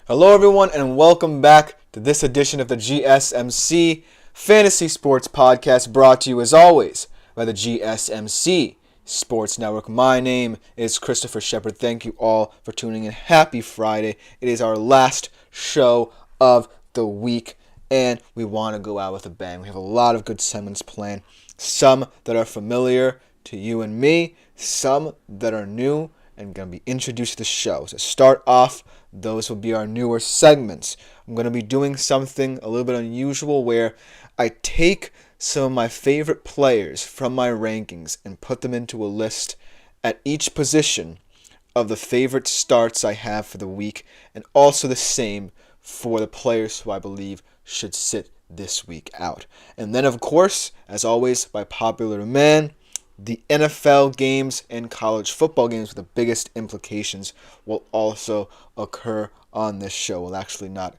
Hello everyone and welcome back to this edition of the GSMC Fantasy Sports Podcast, brought to you as always by the GSMC Sports Network. My name is Christopher Shepard. Thank you all for tuning in. Happy Friday. It is our last show of the week and we want to go out with a bang. We have a lot of good segments planned. Some that are familiar to you and me, some that are new and going to be introduced to the show. So to start off, those will be our newer segments. I'm going to be doing something a little bit unusual where I take some of my favorite players from my rankings and put them into a list at each position of the favorite starts I have for the week, and also the same for the players who I believe should sit this week out. And then, of course, as always, by popular demand, the NFL games and college football games with the biggest implications will also occur on this show. Will actually not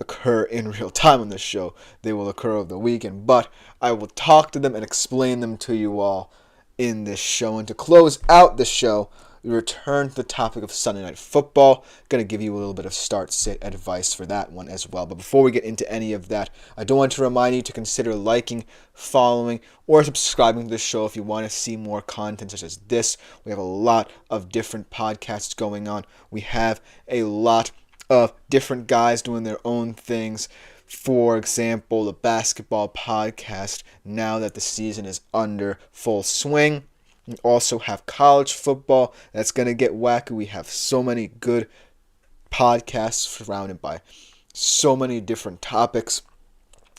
occur in real time on this show. They will occur over the weekend, but I will talk to them and explain them to you all in this show. And to close out the show, we return to the topic of Sunday Night Football. Going to give you a little bit of start-sit advice for that one as well. But before we get into any of that, I do want to remind you to consider liking, following, or subscribing to the show if you want to see more content such as this. We have a lot of different podcasts going on. We have a lot of different guys doing their own things. For example, the basketball podcast, now that the season is under full swing. We also have college football that's going to get wacky. We have so many good podcasts surrounded by so many different topics.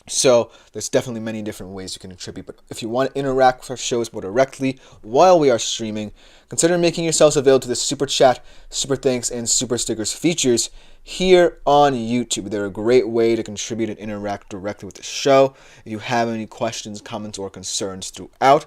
So there's definitely many different ways you can contribute. But if you want to interact with our shows more directly while we are streaming, consider making yourselves available to the Super Chat, Super Thanks, and Super Stickers features here on YouTube. They're a great way to contribute and interact directly with the show. If you have any questions, comments, or concerns throughout,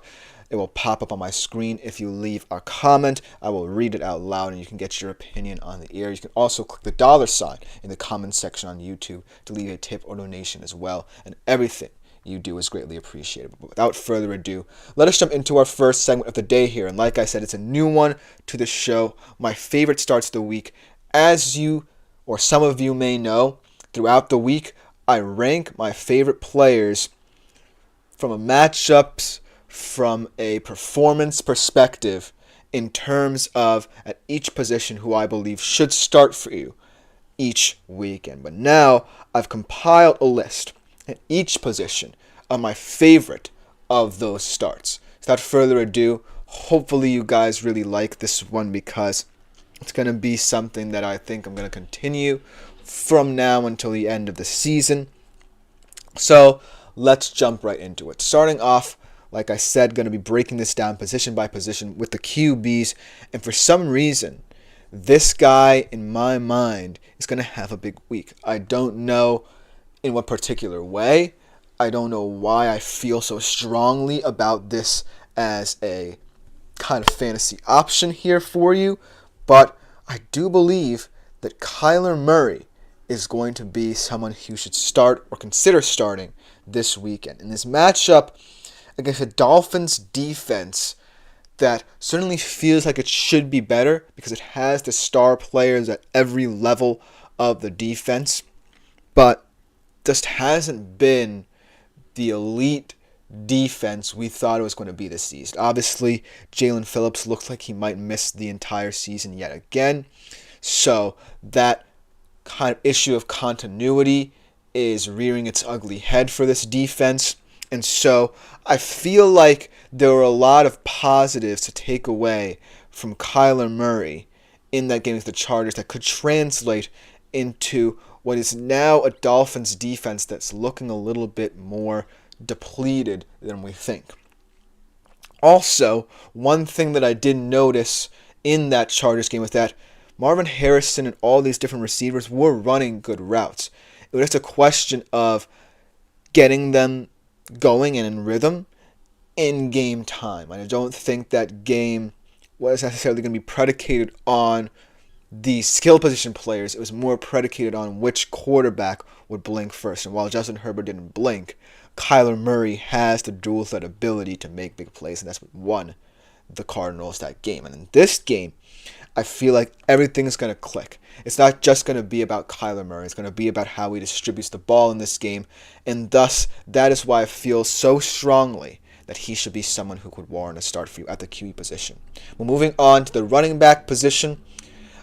it will pop up on my screen. If you leave a comment, I will read it out loud and you can get your opinion on the air. You can also click the $sign in the comment section on YouTube to leave a tip or donation as well. And everything you do is greatly appreciated. But without further ado, let us jump into our first segment of the day here. And like I said, it's a new one to the show. My favorite starts of the week. As you or some of you may know, throughout the week, I rank my favorite players from a matchups, from a performance perspective, in terms of at each position who I believe should start for you each weekend. But now I've compiled a list at each position of my favorite of those starts. Without further ado, hopefully you guys really like this one because it's going to be something that I think I'm going to continue from now until the end of the season. So let's jump right into it. Starting off, like I said, going to be breaking this down position by position with the QBs. And for some reason, this guy, in my mind, is going to have a big week. I don't know in what particular way. I don't know why I feel so strongly about this as a kind of fantasy option here for you. But I do believe that Kyler Murray is going to be someone who should start or consider starting this weekend. In this matchup against a Dolphins defense that certainly feels like it should be better because it has the star players at every level of the defense, but just hasn't been the elite defense we thought it was going to be this season. Obviously, Jalen Phillips looks like he might miss the entire season yet again, so that kind of issue of continuity is rearing its ugly head for this defense. And so I feel like there were a lot of positives to take away from Kyler Murray in that game with the Chargers that could translate into what is now a Dolphins defense that's looking a little bit more depleted than we think. Also, one thing that I did notice in that Chargers game was that Marvin Harrison and all these different receivers were running good routes. It was just a question of getting them going and in rhythm in game time. I don't think that game was necessarily going to be predicated on the skill position players. It was more predicated on which quarterback would blink first. And while Justin Herbert didn't blink, Kyler Murray has the dual threat ability to make big plays, and that's what won the Cardinals that game. And in this game, I feel like everything's going to click. It's not just going to be about Kyler Murray. It's going to be about how he distributes the ball in this game. And thus, that is why I feel so strongly that he should be someone who could warrant a start for you at the QB position. Well, moving on to the running back position,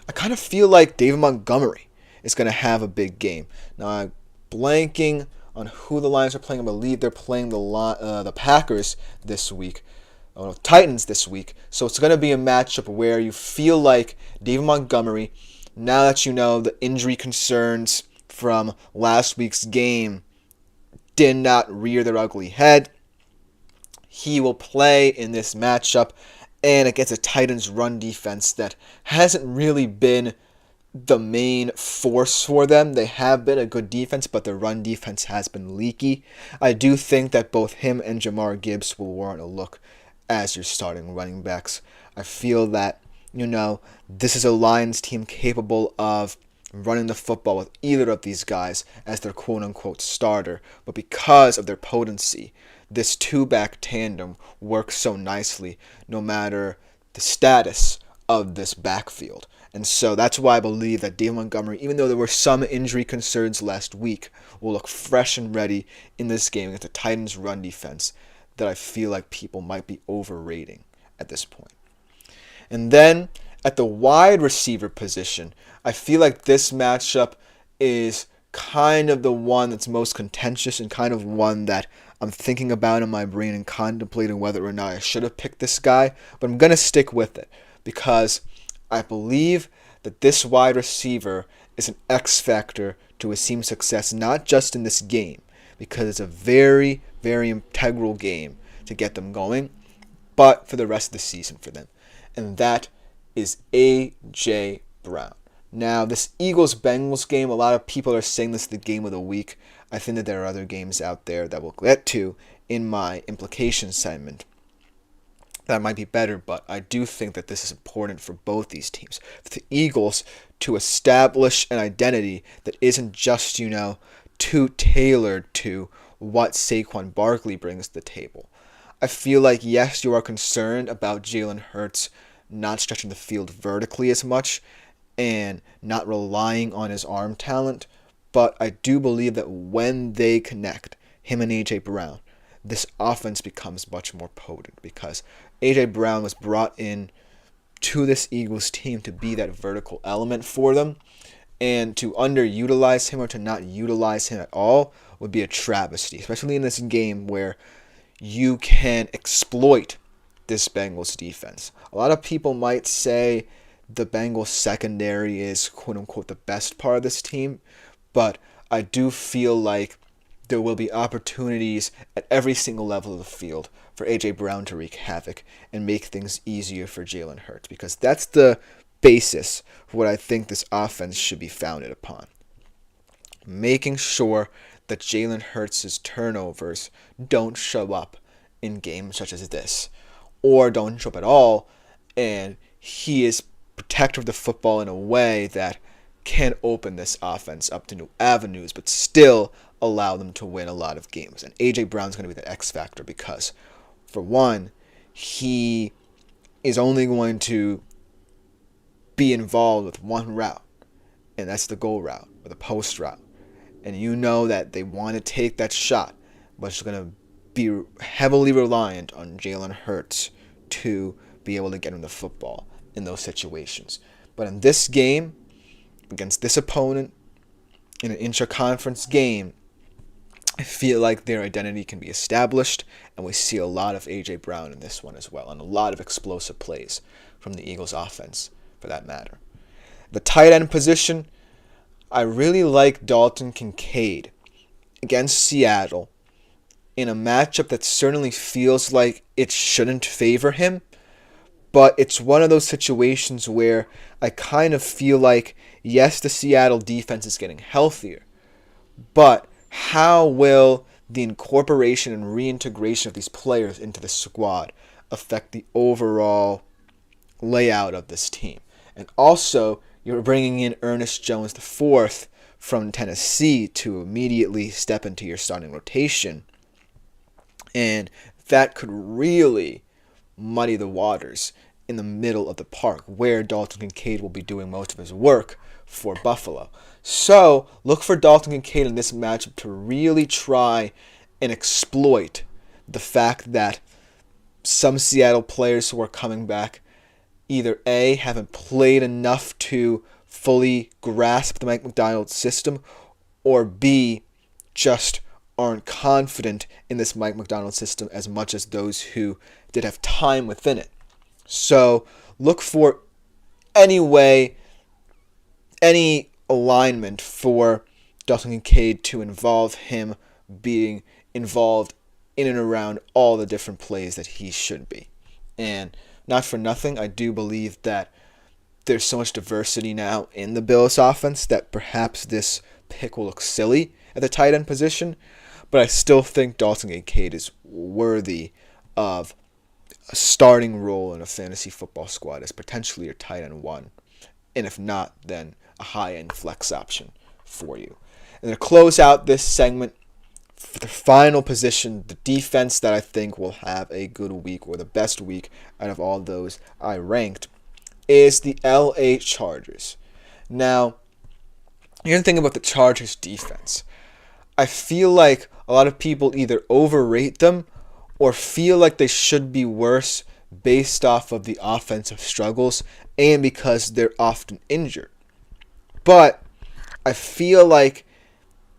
I kind of feel like David Montgomery is going to have a big game. Now, I'm blanking on who the Lions are playing. I believe they're playing the Packers this week. Titans this week. So it's going to be a matchup where you feel like David Montgomery, now that you know the injury concerns from last week's game did not rear their ugly head, he will play in this matchup and against a Titans run defense that hasn't really been the main force for them. They have been a good defense, but their run defense has been leaky. I do think that both him and Jahmyr Gibbs will warrant a look as your starting running backs. I feel that, this is a Lions team capable of running the football with either of these guys as their quote-unquote starter. But because of their potency, this two-back tandem works so nicely no matter the status of this backfield. And so that's why I believe that David Montgomery, even though there were some injury concerns last week, will look fresh and ready in this game against the Titans' run defense that I feel like people might be overrating at this point. And then at the wide receiver position, I feel like this matchup is kind of the one that's most contentious and kind of one that I'm thinking about in my brain and contemplating whether or not I should have picked this guy, but I'm going to stick with it because I believe that this wide receiver is an X factor to his team's success, not just in this game, because it's a very, very integral game to get them going, but for the rest of the season for them. And that is A.J. Brown. Now, this Eagles-Bengals game, a lot of people are saying this is the game of the week. I think that there are other games out there that we'll get to in my implication segment that might be better, but I do think that this is important for both these teams. For the Eagles to establish an identity that isn't just, too tailored to what Saquon Barkley brings to the table. I feel like, yes, you are concerned about Jalen Hurts not stretching the field vertically as much and not relying on his arm talent, but I do believe that when they connect, him and A.J. Brown, this offense becomes much more potent because A.J. Brown was brought in to this Eagles team to be that vertical element for them, and to underutilize him or to not utilize him at all would be a travesty, especially in this game where you can exploit this Bengals defense. A lot of people might say the Bengals secondary is quote-unquote the best part of this team, but I do feel like there will be opportunities at every single level of the field for A.J. Brown to wreak havoc and make things easier for Jalen Hurts, because that's the basis for what I think this offense should be founded upon. Making sure that Jalen Hurts' turnovers don't show up in games such as this, or don't show up at all, and he is protective of the football in a way that can open this offense up to new avenues, but still allow them to win a lot of games. And A.J. Brown's going to be that X factor because, for one, he is only going to be involved with one route, and that's the goal route or the post route. And you know that they want to take that shot, but it's going to be heavily reliant on Jalen Hurts to be able to get him the football in those situations. But in this game, against this opponent, in an intra-conference game, I feel like their identity can be established, and we see a lot of A.J. Brown in this one as well, and a lot of explosive plays from the Eagles offense, for that matter. The tight end position, I really like Dalton Kincaid against Seattle in a matchup that certainly feels like it shouldn't favor him, but it's one of those situations where I kind of feel like, yes, the Seattle defense is getting healthier, but how will the incorporation and reintegration of these players into the squad affect the overall layout of this team? And also, you're bringing in Ernest Jones IV from Tennessee to immediately step into your starting rotation, and that could really muddy the waters in the middle of the park, where Dalton Kincaid will be doing most of his work for Buffalo. So look for Dalton Kincaid in this matchup to really try and exploit the fact that some Seattle players who are coming back either A, haven't played enough to fully grasp the Mike Macdonald system, or B, just aren't confident in this Mike Macdonald system as much as those who did have time within it. So look for any alignment for Dalton Kincaid to involve him being involved in and around all the different plays that he should be. And not for nothing, I do believe that there's so much diversity now in the Bills offense that perhaps this pick will look silly at the tight end position, but I still think Dalton Kincaid is worthy of a starting role in a fantasy football squad as potentially your tight end one, and if not, then a high-end flex option for you. And to close out this segment, for the final position, the defense that I think will have a good week, or the best week out of all those I ranked, is the LA Chargers. Now, here's the thing about the Chargers defense. I feel like a lot of people either overrate them or feel like they should be worse based off of the offensive struggles and because they're often injured. But I feel like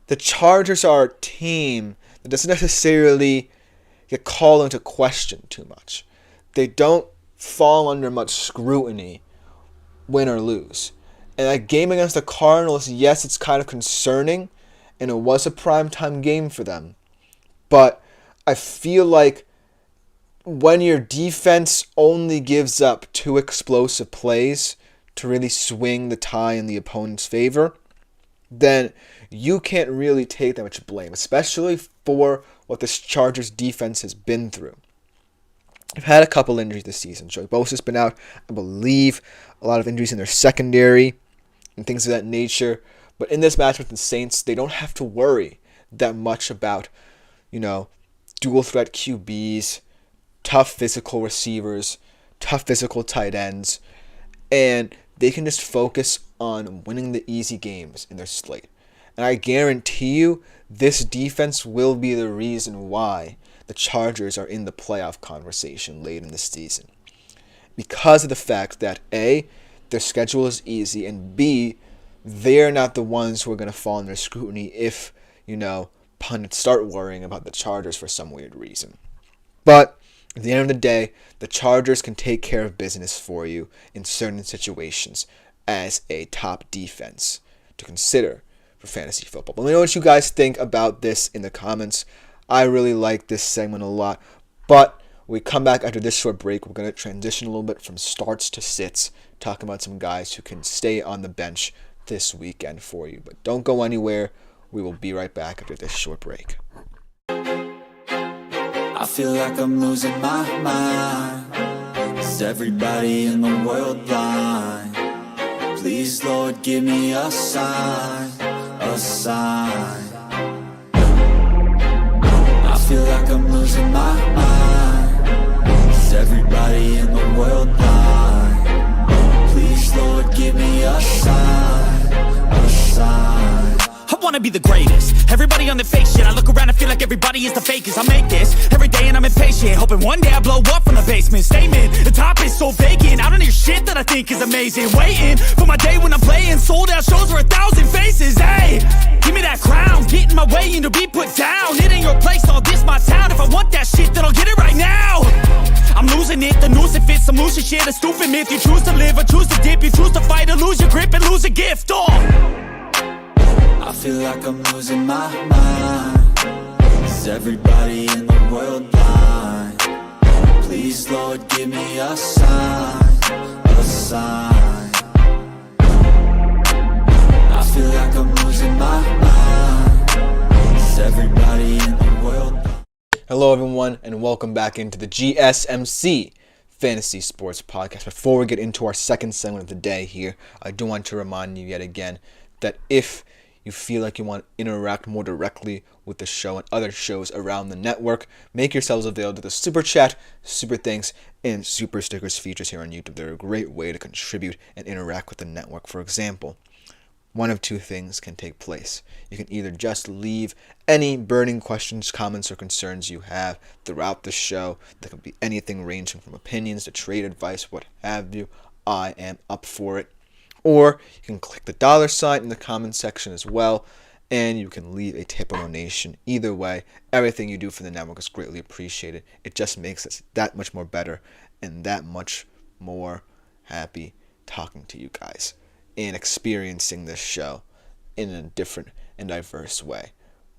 the Chargers are a team that doesn't necessarily get called into question too much. They don't fall under much scrutiny, win or lose. And that game against the Cardinals, yes, it's kind of concerning, and it was a primetime game for them. But I feel like when your defense only gives up 2 explosive plays to really swing the tie in the opponent's favor, then you can't really take that much blame, especially for what this Chargers defense has been through. They've had a couple injuries this season. Joey Bosa's been out. I believe a lot of injuries in their secondary and things of that nature. But in this match with the Saints, they don't have to worry that much about, dual threat QBs, tough physical receivers, tough physical tight ends, and they can just focus on winning the easy games in their slate. And I guarantee you, this defense will be the reason why the Chargers are in the playoff conversation late in the season. Because of the fact that A, their schedule is easy, and B, they're not the ones who are going to fall under scrutiny if, pundits start worrying about the Chargers for some weird reason. But at the end of the day, the Chargers can take care of business for you in certain situations as a top defense to consider for fantasy football. But let me know what you guys think about this in the comments. I really like this segment a lot. But when we come back after this short break, we're going to transition a little bit from starts to sits, talking about some guys who can stay on the bench this weekend for you. But don't go anywhere. We will be right back after this short break. I feel like I'm losing my mind. Is everybody in the world blind? Please, Lord, give me a sign, a sign. I feel like I'm losing my mind. Is everybody in the world blind? Please, Lord, give me a sign, a sign. I wanna be the greatest. Everybody on the fake shit. I look around and feel like everybody is the fakest. I make this every day and I'm impatient, hoping one day I blow up from the basement. Statement, the top is so vacant. I don't hear shit that I think is amazing. Waiting for my day when I'm playing sold out shows for 1,000 faces. Hey, give me that crown, get in my way and to be put down. It ain't your place, all this my town. If I want that shit, then I'll get it right now. I'm losing it, the noose it fits. I'm losing shit, a stupid myth. You choose to live or choose to dip. You choose to fight or lose your grip and lose a gift. I feel like I'm losing my mind. Is everybody in the world blind? Please, Lord, give me a sign, a sign. I feel like I'm losing my mind. Is everybody in the world blind? Hello, everyone, and welcome back into the GSMC Fantasy Sports Podcast. Before we get into our second segment of the day here, I do want to remind you yet again that if you feel like you want to interact more directly with the show and other shows around the network, make yourselves available to the Super Chat, Super Thanks, and Super Stickers features here on YouTube. They're a great way to contribute and interact with the network. For example, one of two things can take place. You can either just leave any burning questions, comments, or concerns you have throughout the show. That could be anything ranging from opinions to trade advice, what have you. I am up for it. Or you can click the $sign in the comment section as well, and you can leave a tip or donation. Either way, everything you do for the network is greatly appreciated. It just makes us that much more better and that much more happy talking to you guys and experiencing this show in a different and diverse way.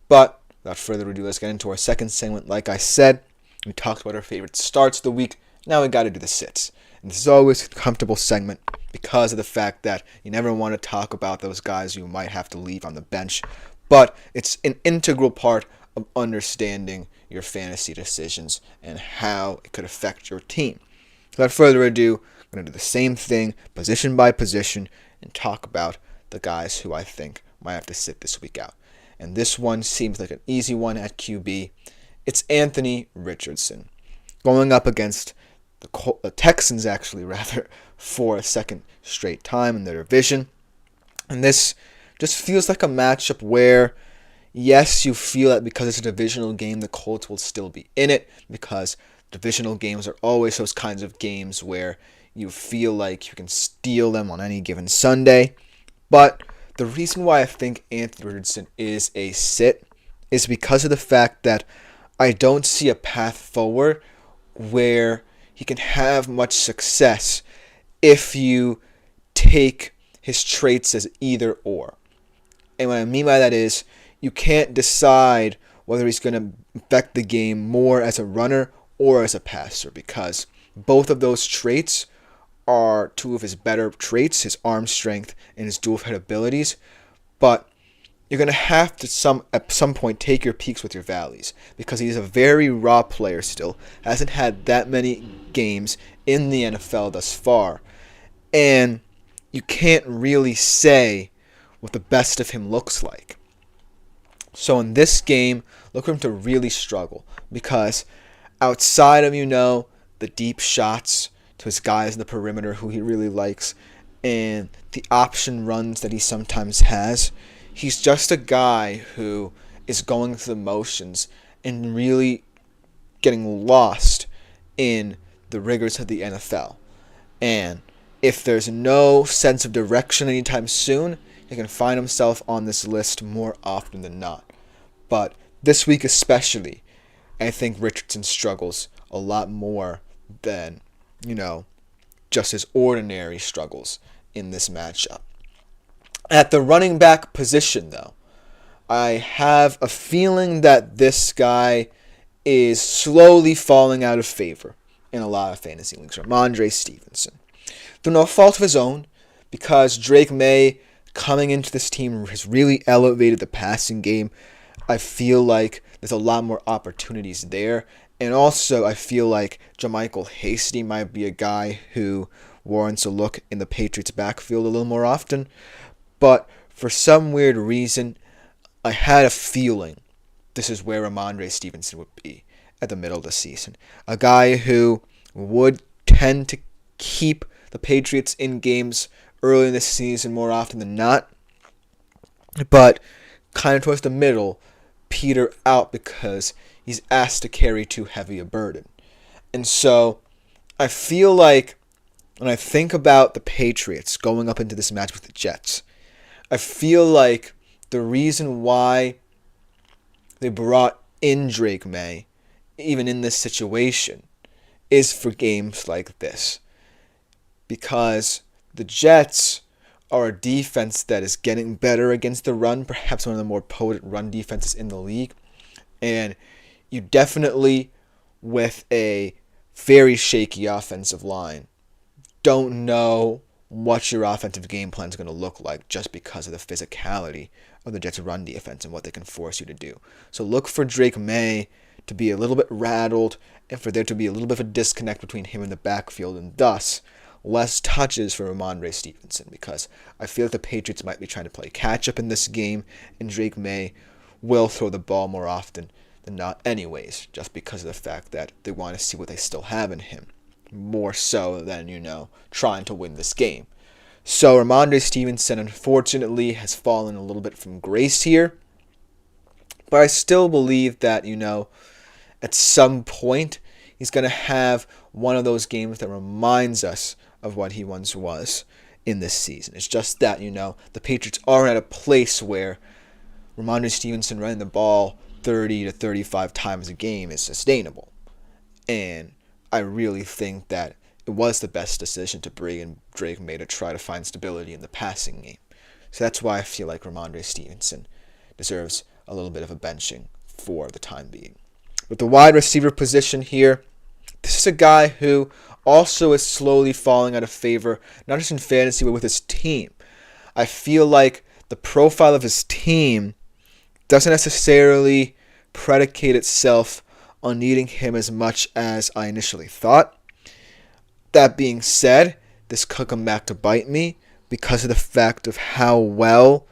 But without further ado, let's get into our second segment. Like I said, we talked about our favorite starts of the week. Now we got to do the sits. And this is always a comfortable segment because of the fact that you never want to talk about those guys you might have to leave on the bench. But it's an integral part of understanding your fantasy decisions and how it could affect your team. Without further ado, I'm going to do the same thing, position by position, and talk about the guys who I think might have to sit this week out. And this one seems like an easy one at QB. It's Anthony Richardson going up against the Texans, for a second straight time in their division. And this just feels like a matchup where, yes, you feel that because it's a divisional game, the Colts will still be in it, because divisional games are always those kinds of games where you feel like you can steal them on any given Sunday. But the reason why I think Anthony Richardson is a sit is because of the fact that I don't see a path forward where he can have much success if you take his traits as either or. And what I mean by that is you can't decide whether he's going to affect the game more as a runner or as a passer, because both of those traits are two of his better traits, his arm strength and his dual threat abilities. But you're going to have to at some point take your peaks with your valleys, because he's a very raw player still, hasn't had that many games in the NFL thus far, and you can't really say what the best of him looks like. So in this game, look for him to really struggle, because outside of, the deep shots to his guys in the perimeter who he really likes, and the option runs that he sometimes has, he's just a guy who is going through the motions and really getting lost in the rigors of the NFL. And if there's no sense of direction anytime soon, he can find himself on this list more often than not. But this week especially, I think Richardson struggles a lot more than, just his ordinary struggles in this matchup. At the running back position, though, I have a feeling that this guy is slowly falling out of favor in a lot of fantasy leagues. Ramondre Stevenson. Through no fault of his own, because Drake May coming into this team has really elevated the passing game. I feel like there's a lot more opportunities there. And also, I feel like JaMycal Hasty might be a guy who warrants a look in the Patriots' backfield a little more often. But for some weird reason, I had a feeling this is where Ramondre Stevenson would be at the middle of the season. A guy who would tend to keep the Patriots in games early in the season more often than not, but kind of towards the middle, peter out because he's asked to carry too heavy a burden. And so I feel like when I think about the Patriots going up into this match with the Jets, I feel like the reason why they brought in Drake May, even in this situation, is for games like this. Because the Jets are a defense that is getting better against the run, perhaps one of the more potent run defenses in the league. And you definitely, with a very shaky offensive line, don't know what your offensive game plan is going to look like just because of the physicality of the Jets' run defense and what they can force you to do. So look for Drake May to be a little bit rattled and for there to be a little bit of a disconnect between him and the backfield, and thus less touches for Ramondre Stevenson, because I feel like the Patriots might be trying to play catch-up in this game, and Drake May will throw the ball more often than not anyways, just because of the fact that they want to see what they still have in him, more so than, trying to win this game. So Ramondre Stevenson, unfortunately, has fallen a little bit from grace here, but I still believe that, at some point, he's going to have one of those games that reminds us of what he once was in this season. It's just that, the Patriots are at a place where Ramondre Stevenson running the ball 30 to 35 times a game is sustainable. And I really think that it was the best decision to bring in Drake May to try to find stability in the passing game. So that's why I feel like Ramondre Stevenson deserves a little bit of a benching for the time being. With the wide receiver position here, this is a guy who also is slowly falling out of favor, not just in fantasy, but with his team. I feel like the profile of his team doesn't necessarily predicate itself on needing him as much as I initially thought. That being said, this could come back to bite me because of the fact of how well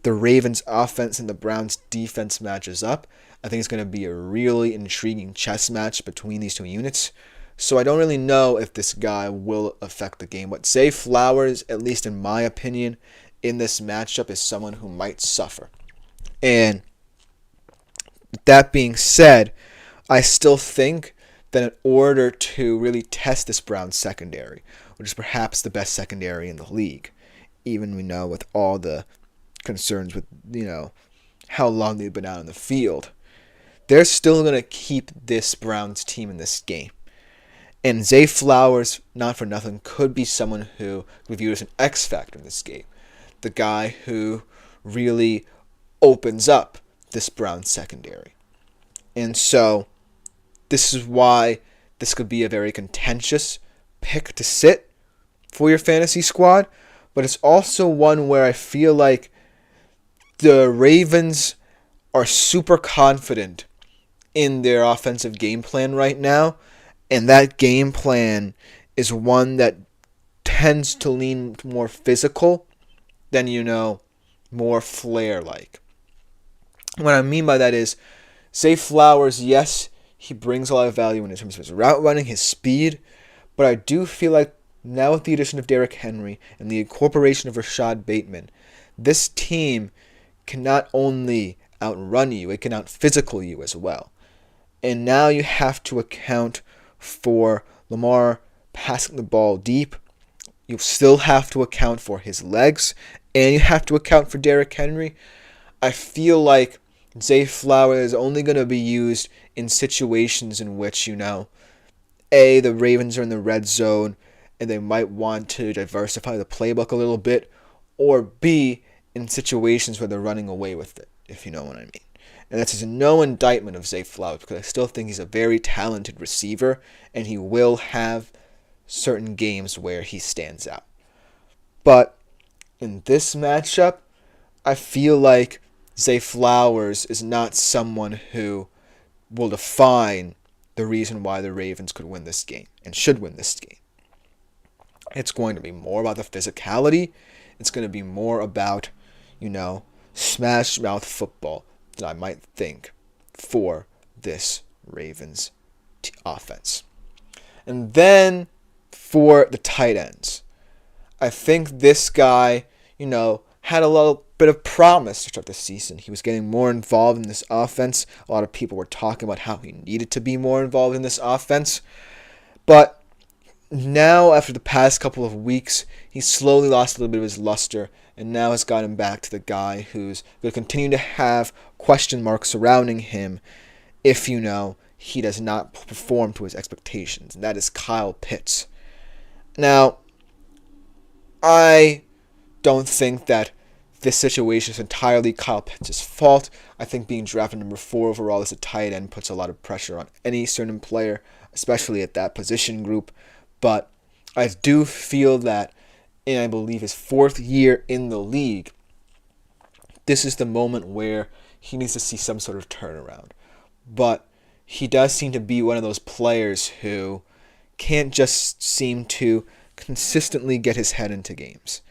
the Ravens offense and the Browns defense matches up. I think it's going to be a really intriguing chess match between these two units. So I don't really know if this guy will affect the game. But Zay Flowers, at least in my opinion, in this matchup is someone who might suffer. And that being said, I still think that in order to really test this Browns secondary, which is perhaps the best secondary in the league, even with all the concerns with, how long they've been out on the field, they're still going to keep this Browns team in this game. And Zay Flowers, not for nothing, could be someone who we view as an X factor in this game. The guy who really opens up this Browns secondary. And so this is why this could be a very contentious pick to sit for your fantasy squad. But it's also one where I feel like the Ravens are super confident in their offensive game plan right now. And that game plan is one that tends to lean more physical than, more flair-like. What I mean by that is, Zay Flowers, yes, he brings a lot of value in terms of his route running, his speed, but I do feel like now with the addition of Derrick Henry and the incorporation of Rashad Bateman, this team can not only outrun you, it can out-physical you as well. And now you have to account for Lamar passing the ball deep. You still have to account for his legs, and you have to account for Derrick Henry. I feel like Zay Flowers is only going to be used in situations in which, A, the Ravens are in the red zone and they might want to diversify the playbook a little bit, or B, in situations where they're running away with it, if you know what I mean. And that's no indictment of Zay Flowers, because I still think he's a very talented receiver, and he will have certain games where he stands out. But in this matchup, I feel like Zay Flowers is not someone who will define the reason why the Ravens could win this game and should win this game. It's going to be more about the physicality. It's going to be more about, smash mouth football that I might think for this Ravens offense. And then for the tight ends, I think this guy, had a little bit of promise to start the season. He was getting more involved in this offense. A lot of people were talking about how he needed to be more involved in this offense. But now, after the past couple of weeks, he slowly lost a little bit of his luster, and now has gotten back to the guy who's going to continue to have question marks surrounding him if, he does not perform to his expectations, and that is Kyle Pitts. Now, I don't think that this situation is entirely Kyle Pitts' fault. I think being drafted number 4 overall as a tight end puts a lot of pressure on any certain player, especially at that position group. But I do feel that, in I believe his 4th year in the league, this is the moment where he needs to see some sort of turnaround. But he does seem to be one of those players who can't just seem to consistently get his head into games.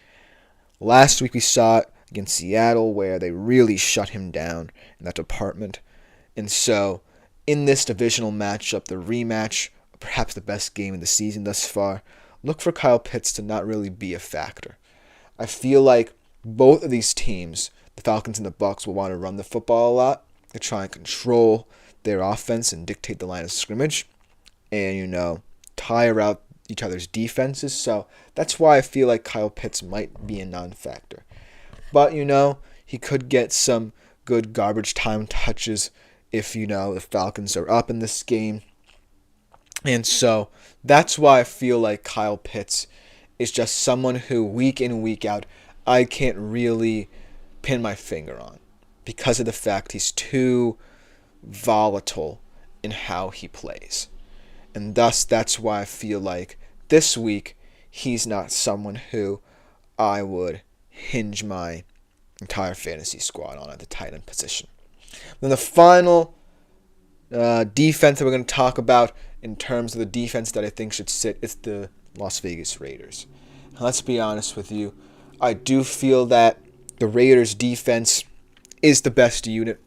Last week we saw it against Seattle where they really shut him down in that department. And so, in this divisional matchup, the rematch, perhaps the best game of the season thus far, look for Kyle Pitts to not really be a factor. I feel like both of these teams, the Falcons and the Bucs, will want to run the football a lot to try and control their offense and dictate the line of scrimmage and, tire out each other's defenses. So that's why I feel like Kyle Pitts might be a non-factor. But, he could get some good garbage time touches if, the Falcons are up in this game. And so that's why I feel like Kyle Pitts is just someone who week in, week out, I can't really pin my finger on because of the fact he's too volatile in how he plays. And thus, that's why I feel like this week he's not someone who I would hinge my entire fantasy squad on at the tight end position. Then the final defense that we're going to talk about in terms of the defense that I think should sit is the Las Vegas Raiders. Now, let's be honest with you. I do feel that the Raiders defense is the best unit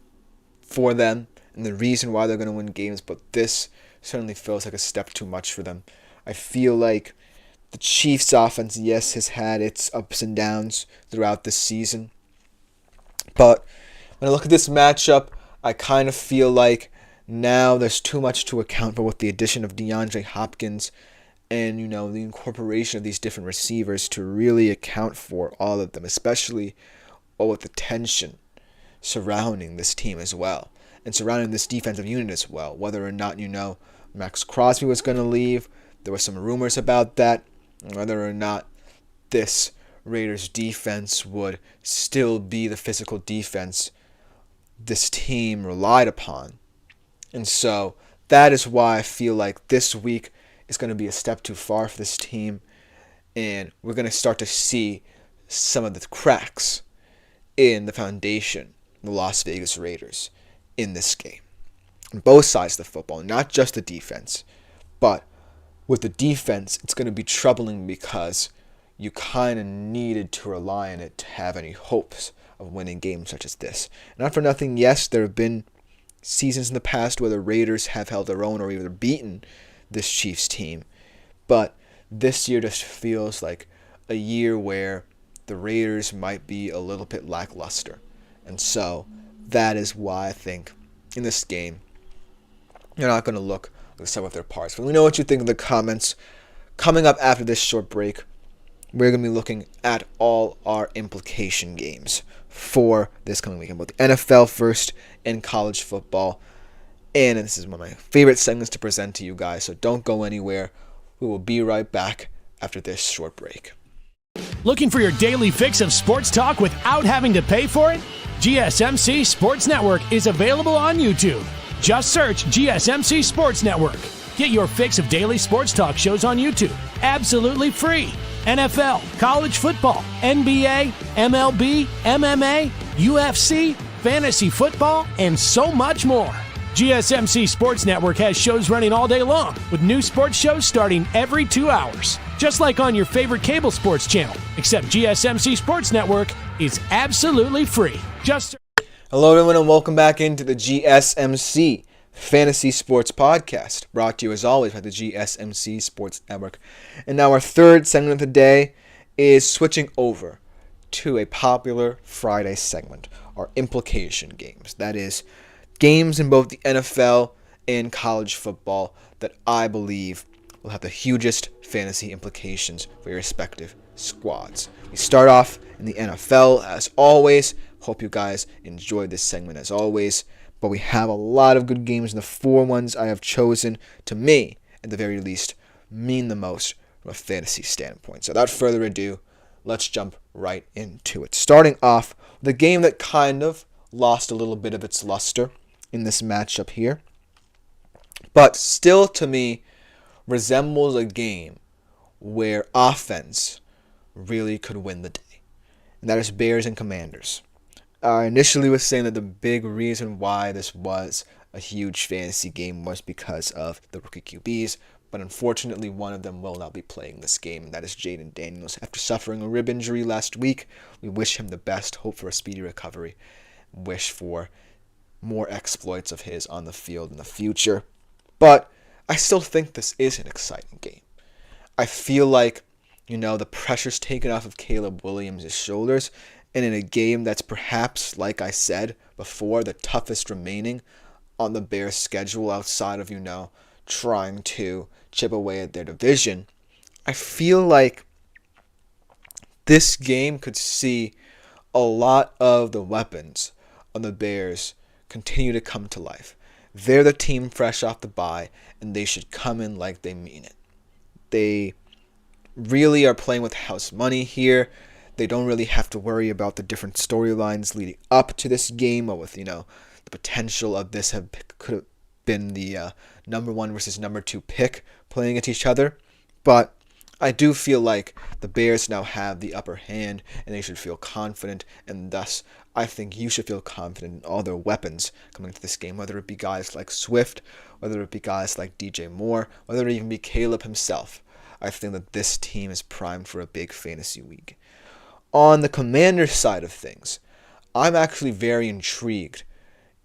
for them and the reason why they're going to win games, but this certainly feels like a step too much for them. I feel like the Chiefs' offense, yes, has had its ups and downs throughout this season, but when I look at this matchup, I kind of feel like now there's too much to account for with the addition of DeAndre Hopkins and, the incorporation of these different receivers to really account for all of them, especially all with the tension surrounding this team as well and surrounding this defensive unit as well. Whether or not, Max Crosby was going to leave, there were some rumors about that, whether or not this Raiders defense would still be the physical defense this team relied upon. And so that is why I feel like this week is going to be a step too far for this team, and we're going to start to see some of the cracks in the foundation of the Las Vegas Raiders in this game. On both sides of the football, not just the defense, but with the defense, it's going to be troubling because you kind of needed to rely on it to have any hopes of winning games such as this. Not for nothing, yes, there have been seasons in the past where the Raiders have held their own or either beaten this Chiefs team, but this year just feels like a year where the Raiders might be a little bit lackluster. And so that is why I think in this game you're not going to look like the sum of their parts. But let me know what you think in the comments. Coming up after this short break, we're going to be looking at all our implication games for this coming weekend, both the NFL first and college football. And this is one of my favorite segments to present to you guys, so don't go anywhere. We will be right back after this short break. Looking for your daily fix of sports talk without having to pay for it? GSMC Sports Network is available on YouTube. Just search GSMC Sports Network. Get your fix of daily sports talk shows on YouTube, absolutely free. NFL, college football, NBA, MLB, MMA, UFC, fantasy football, and so much more. GSMC Sports Network has shows running all day long, with new sports shows starting every 2 hours. Just like on your favorite cable sports channel, except GSMC Sports Network is absolutely free. Hello everyone and welcome back into the GSMC Fantasy Sports Podcast, brought to you as always by the GSMC Sports Network. And now our third segment of the day is switching over to a popular Friday segment, our implication games. That is, games in both the NFL and college football that I believe will have the hugest fantasy implications for your respective squads. We start off in the NFL as always. Hope you guys enjoyed this segment as always. But we have a lot of good games, and the 4 ones I have chosen, to me, at the very least, mean the most from a fantasy standpoint. So without further ado, let's jump right into it. Starting off with a game that kind of lost a little bit of its luster in this matchup here, but still to me resembles a game where offense really could win the day. And that is Bears and Commanders. I initially was saying that the big reason why this was a huge fantasy game was because of the rookie QBs, but unfortunately one of them will not be playing this game, and that is Jaden Daniels. After suffering a rib injury last week, we wish him the best, hope for a speedy recovery, wish for more exploits of his on the field in the future. But I still think this is an exciting game. I feel like, the pressure's taken off of Caleb Williams' shoulders, and in a game that's perhaps, like I said before, the toughest remaining on the Bears' schedule outside of, trying to chip away at their division, I feel like this game could see a lot of the weapons on the Bears continue to come to life. They're the team fresh off the bye, and they should come in like they mean it. They really are playing with house money here. They don't really have to worry about the different storylines leading up to this game, or with, the potential of this could have been the number 1 versus number 2 pick playing at each other. But I do feel like the Bears now have the upper hand, and they should feel confident, and thus I think you should feel confident in all their weapons coming into this game, whether it be guys like Swift, whether it be guys like DJ Moore, whether it even be Caleb himself. I think that this team is primed for a big fantasy week. On the Commanders side of things, I'm actually very intrigued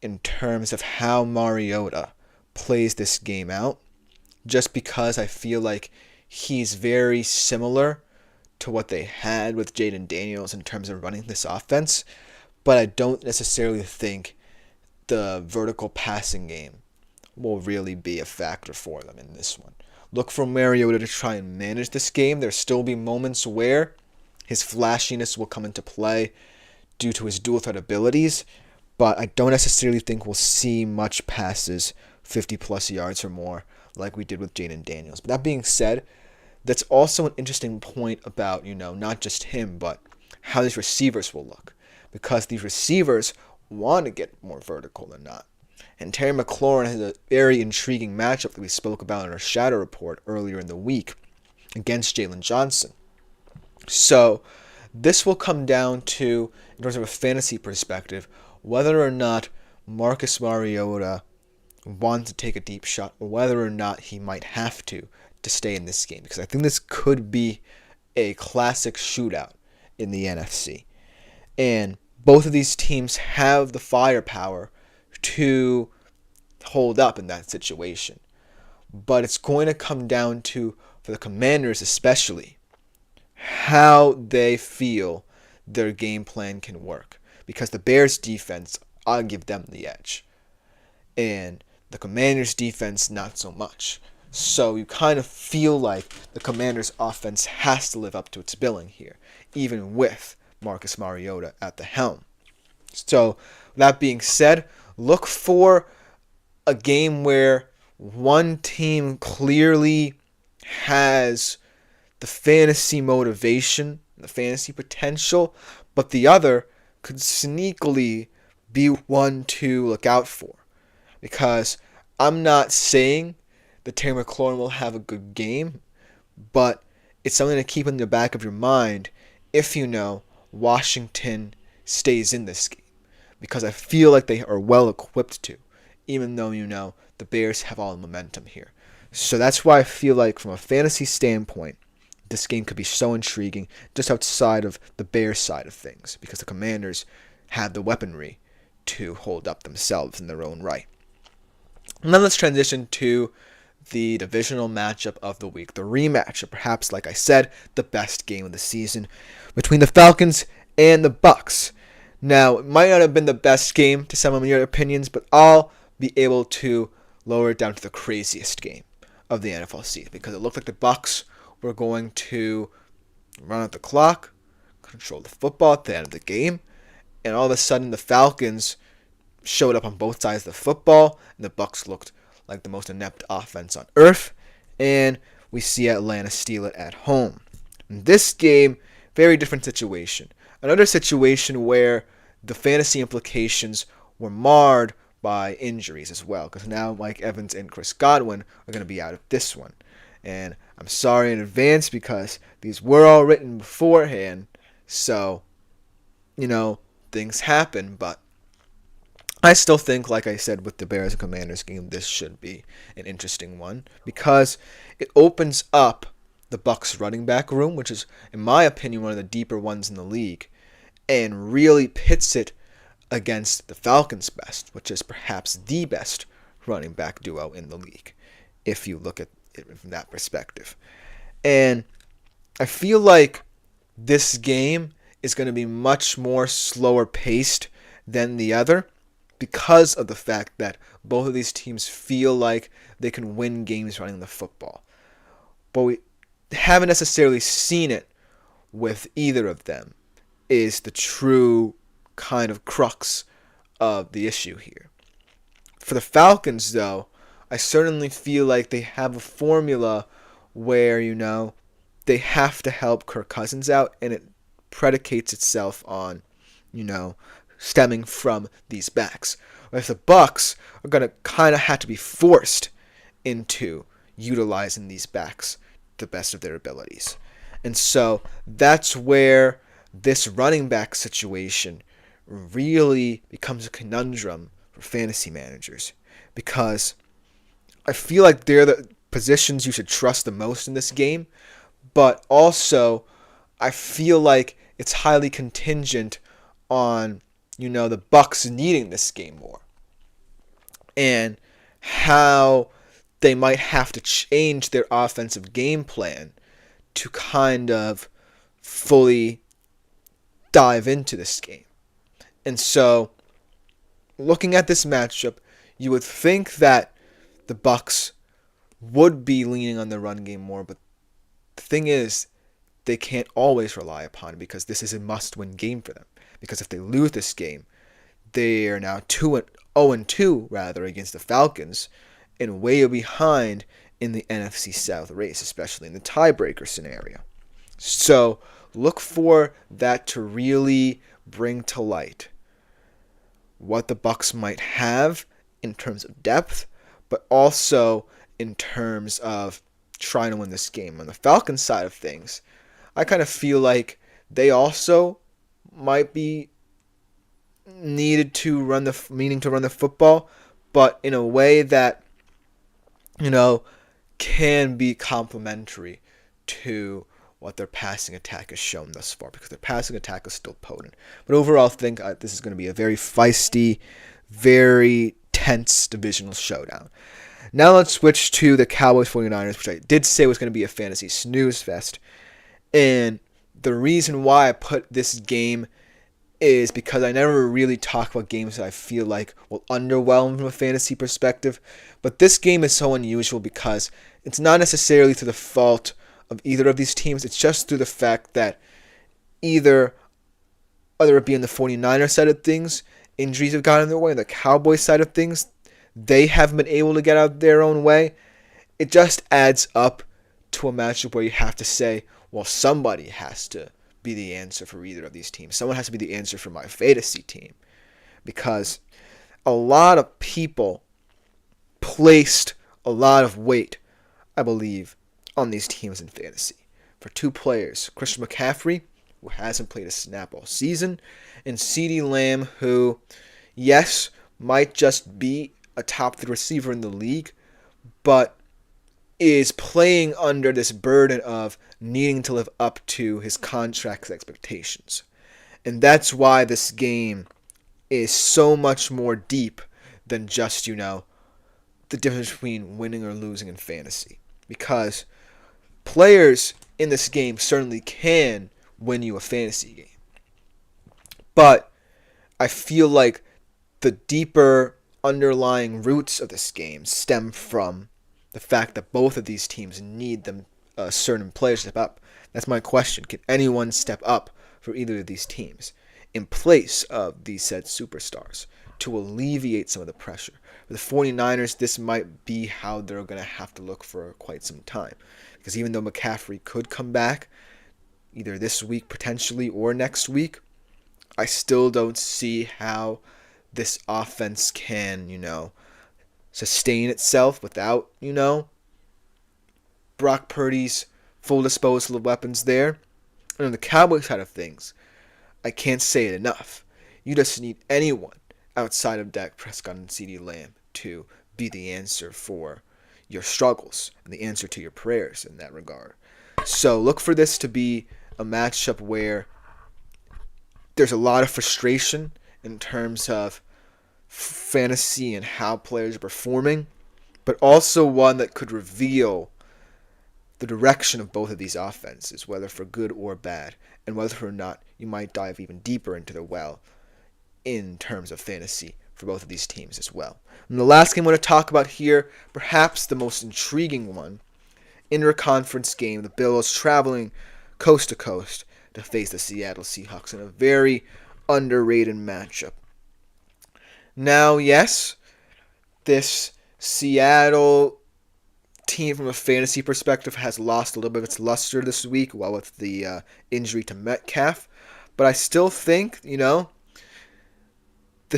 in terms of how Mariota plays this game out, just because I feel like he's very similar to what they had with Jaden Daniels in terms of running this offense, but I don't necessarily think the vertical passing game will really be a factor for them in this one. Look for Mariota to try and manage this game. There'll still be moments where his flashiness will come into play due to his dual threat abilities, but I don't necessarily think we'll see much passes 50-plus yards or more like we did with Jaden Daniels. But that being said, that's also an interesting point about, not just him, but how these receivers will look. Because these receivers want to get more vertical than not. And Terry McLaurin has a very intriguing matchup that we spoke about in our Shadow Report earlier in the week against Jalen Johnson. So this will come down to, in terms of a fantasy perspective, whether or not Marcus Mariota wants to take a deep shot, or whether or not he might have to stay in this game. Because I think this could be a classic shootout in the NFC. And both of these teams have the firepower to hold up in that situation. But it's going to come down to, for the Commanders especially, how they feel their game plan can work. Because the Bears' defense, I'll give them the edge. And the Commanders' defense, not so much. So you kind of feel like the Commanders' offense has to live up to its billing here, even with Marcus Mariota at the helm. So, that being said, look for a game where one team clearly has the fantasy motivation, the fantasy potential, but the other could sneakily be one to look out for. Because I'm not saying that Terry McLaurin will have a good game, but it's something to keep in the back of your mind if Washington stays in this game. Because I feel like they are well equipped to, even though the Bears have all the momentum here. So that's why I feel like from a fantasy standpoint, this game could be so intriguing just outside of the Bears side of things, because the Commanders have the weaponry to hold up themselves in their own right. And then let's transition to the divisional matchup of the week, the rematch, or perhaps, like I said, the best game of the season between the Falcons and the Bucs. Now, it might not have been the best game to some of your opinions, but I'll be able to lower it down to the craziest game of the NFL season, because it looked like the Bucs were going to run out the clock, control the football at the end of the game, and all of a sudden the Falcons showed up on both sides of the football, and the Bucs looked like the most inept offense on earth, and we see Atlanta steal it at home. In this game, very different situation. Another situation where the fantasy implications were marred by injuries as well, because now Mike Evans and Chris Godwin are going to be out of this one. And I'm sorry in advance, because these were all written beforehand, so, things happen, but I still think, like I said, with the Bears and Commanders game, this should be an interesting one because it opens up the Bucs running back room, which is, in my opinion, one of the deeper ones in the league, and really pits it against the Falcons' best, which is perhaps the best running back duo in the league, if you look at it from that perspective. And I feel like this game is going to be much more slower paced than the other because of the fact that both of these teams feel like they can win games running the football. But we haven't necessarily seen it with either of them is the true kind of crux of the issue here. For the Falcons, though, I certainly feel like they have a formula where, they have to help Kirk Cousins out, and it predicates itself on, stemming from these backs. Whereas the Bucs are going to kind of have to be forced into utilizing these backs to the best of their abilities. And so that's where this running back situation really becomes a conundrum for fantasy managers, because I feel like they're the positions you should trust the most in this game, but also I feel like it's highly contingent on, the Bucs needing this game more and how they might have to change their offensive game plan to kind of fully dive into this game. And so, looking at this matchup, you would think that the Bucs would be leaning on the run game more, but the thing is, they can't always rely upon it because this is a must-win game for them. Because if they lose this game, they are now 0-2 against the Falcons, and way behind in the NFC South race, especially in the tiebreaker scenario. So look for that to really bring to light what the Bucs might have in terms of depth, but also in terms of trying to win this game. On the Falcons side of things, I kind of feel like they also might be needed to meaning to run the football, but in a way that can be complementary to what their passing attack has shown thus far, because their passing attack is still potent. But overall, I think this is going to be a very feisty, very tense divisional showdown. Now let's switch to the Cowboys 49ers, which I did say was going to be a fantasy snooze fest. And the reason why I put this game is because I never really talk about games that I feel like will underwhelm from a fantasy perspective. But this game is so unusual because it's not necessarily through the fault of either of these teams. It's just through the fact that whether it be on the 49ers side of things, injuries have gotten in their way. On the Cowboys side of things, they haven't been able to get out their own way. It just adds up to a matchup where you have to say, well, somebody has to be the answer for either of these teams. Someone has to be the answer for my fantasy team. Because a lot of people placed a lot of weight, I believe, on these teams in fantasy. For two players, Christian McCaffrey, who hasn't played a snap all season, and CeeDee Lamb, who, yes, might just be a top 3 receiver in the league, but is playing under this burden of needing to live up to his contract's expectations. And that's why this game is so much more deep than just, the difference between winning or losing in fantasy. Because players in this game certainly can win you a fantasy game. But I feel like the deeper underlying roots of this game stem from the fact that both of these teams need them certain players to step up. That's my question. Can anyone step up for either of these teams in place of these said superstars to alleviate some of the pressure? For the 49ers, this might be how they're going to have to look for quite some time. Because even though McCaffrey could come back either this week potentially or next week, I still don't see how this offense can, sustain itself without, Brock Purdy's full disposal of weapons there. And on the Cowboys side of things, I can't say it enough. You just need anyone outside of Dak Prescott and CeeDee Lamb to be the answer for your struggles and the answer to your prayers in that regard. So look for this to be a matchup where there's a lot of frustration in terms of fantasy and how players are performing, but also one that could reveal the direction of both of these offenses, whether for good or bad, and whether or not you might dive even deeper into the well in terms of fantasy for both of these teams as well. And the last game I want to talk about here, perhaps the most intriguing one, interconference game, the Bills traveling coast to coast to face the Seattle Seahawks in a very underrated matchup. Now, yes, this Seattle team from a fantasy perspective has lost a little bit of its luster this week, well, with the injury to Metcalf, but I still think, the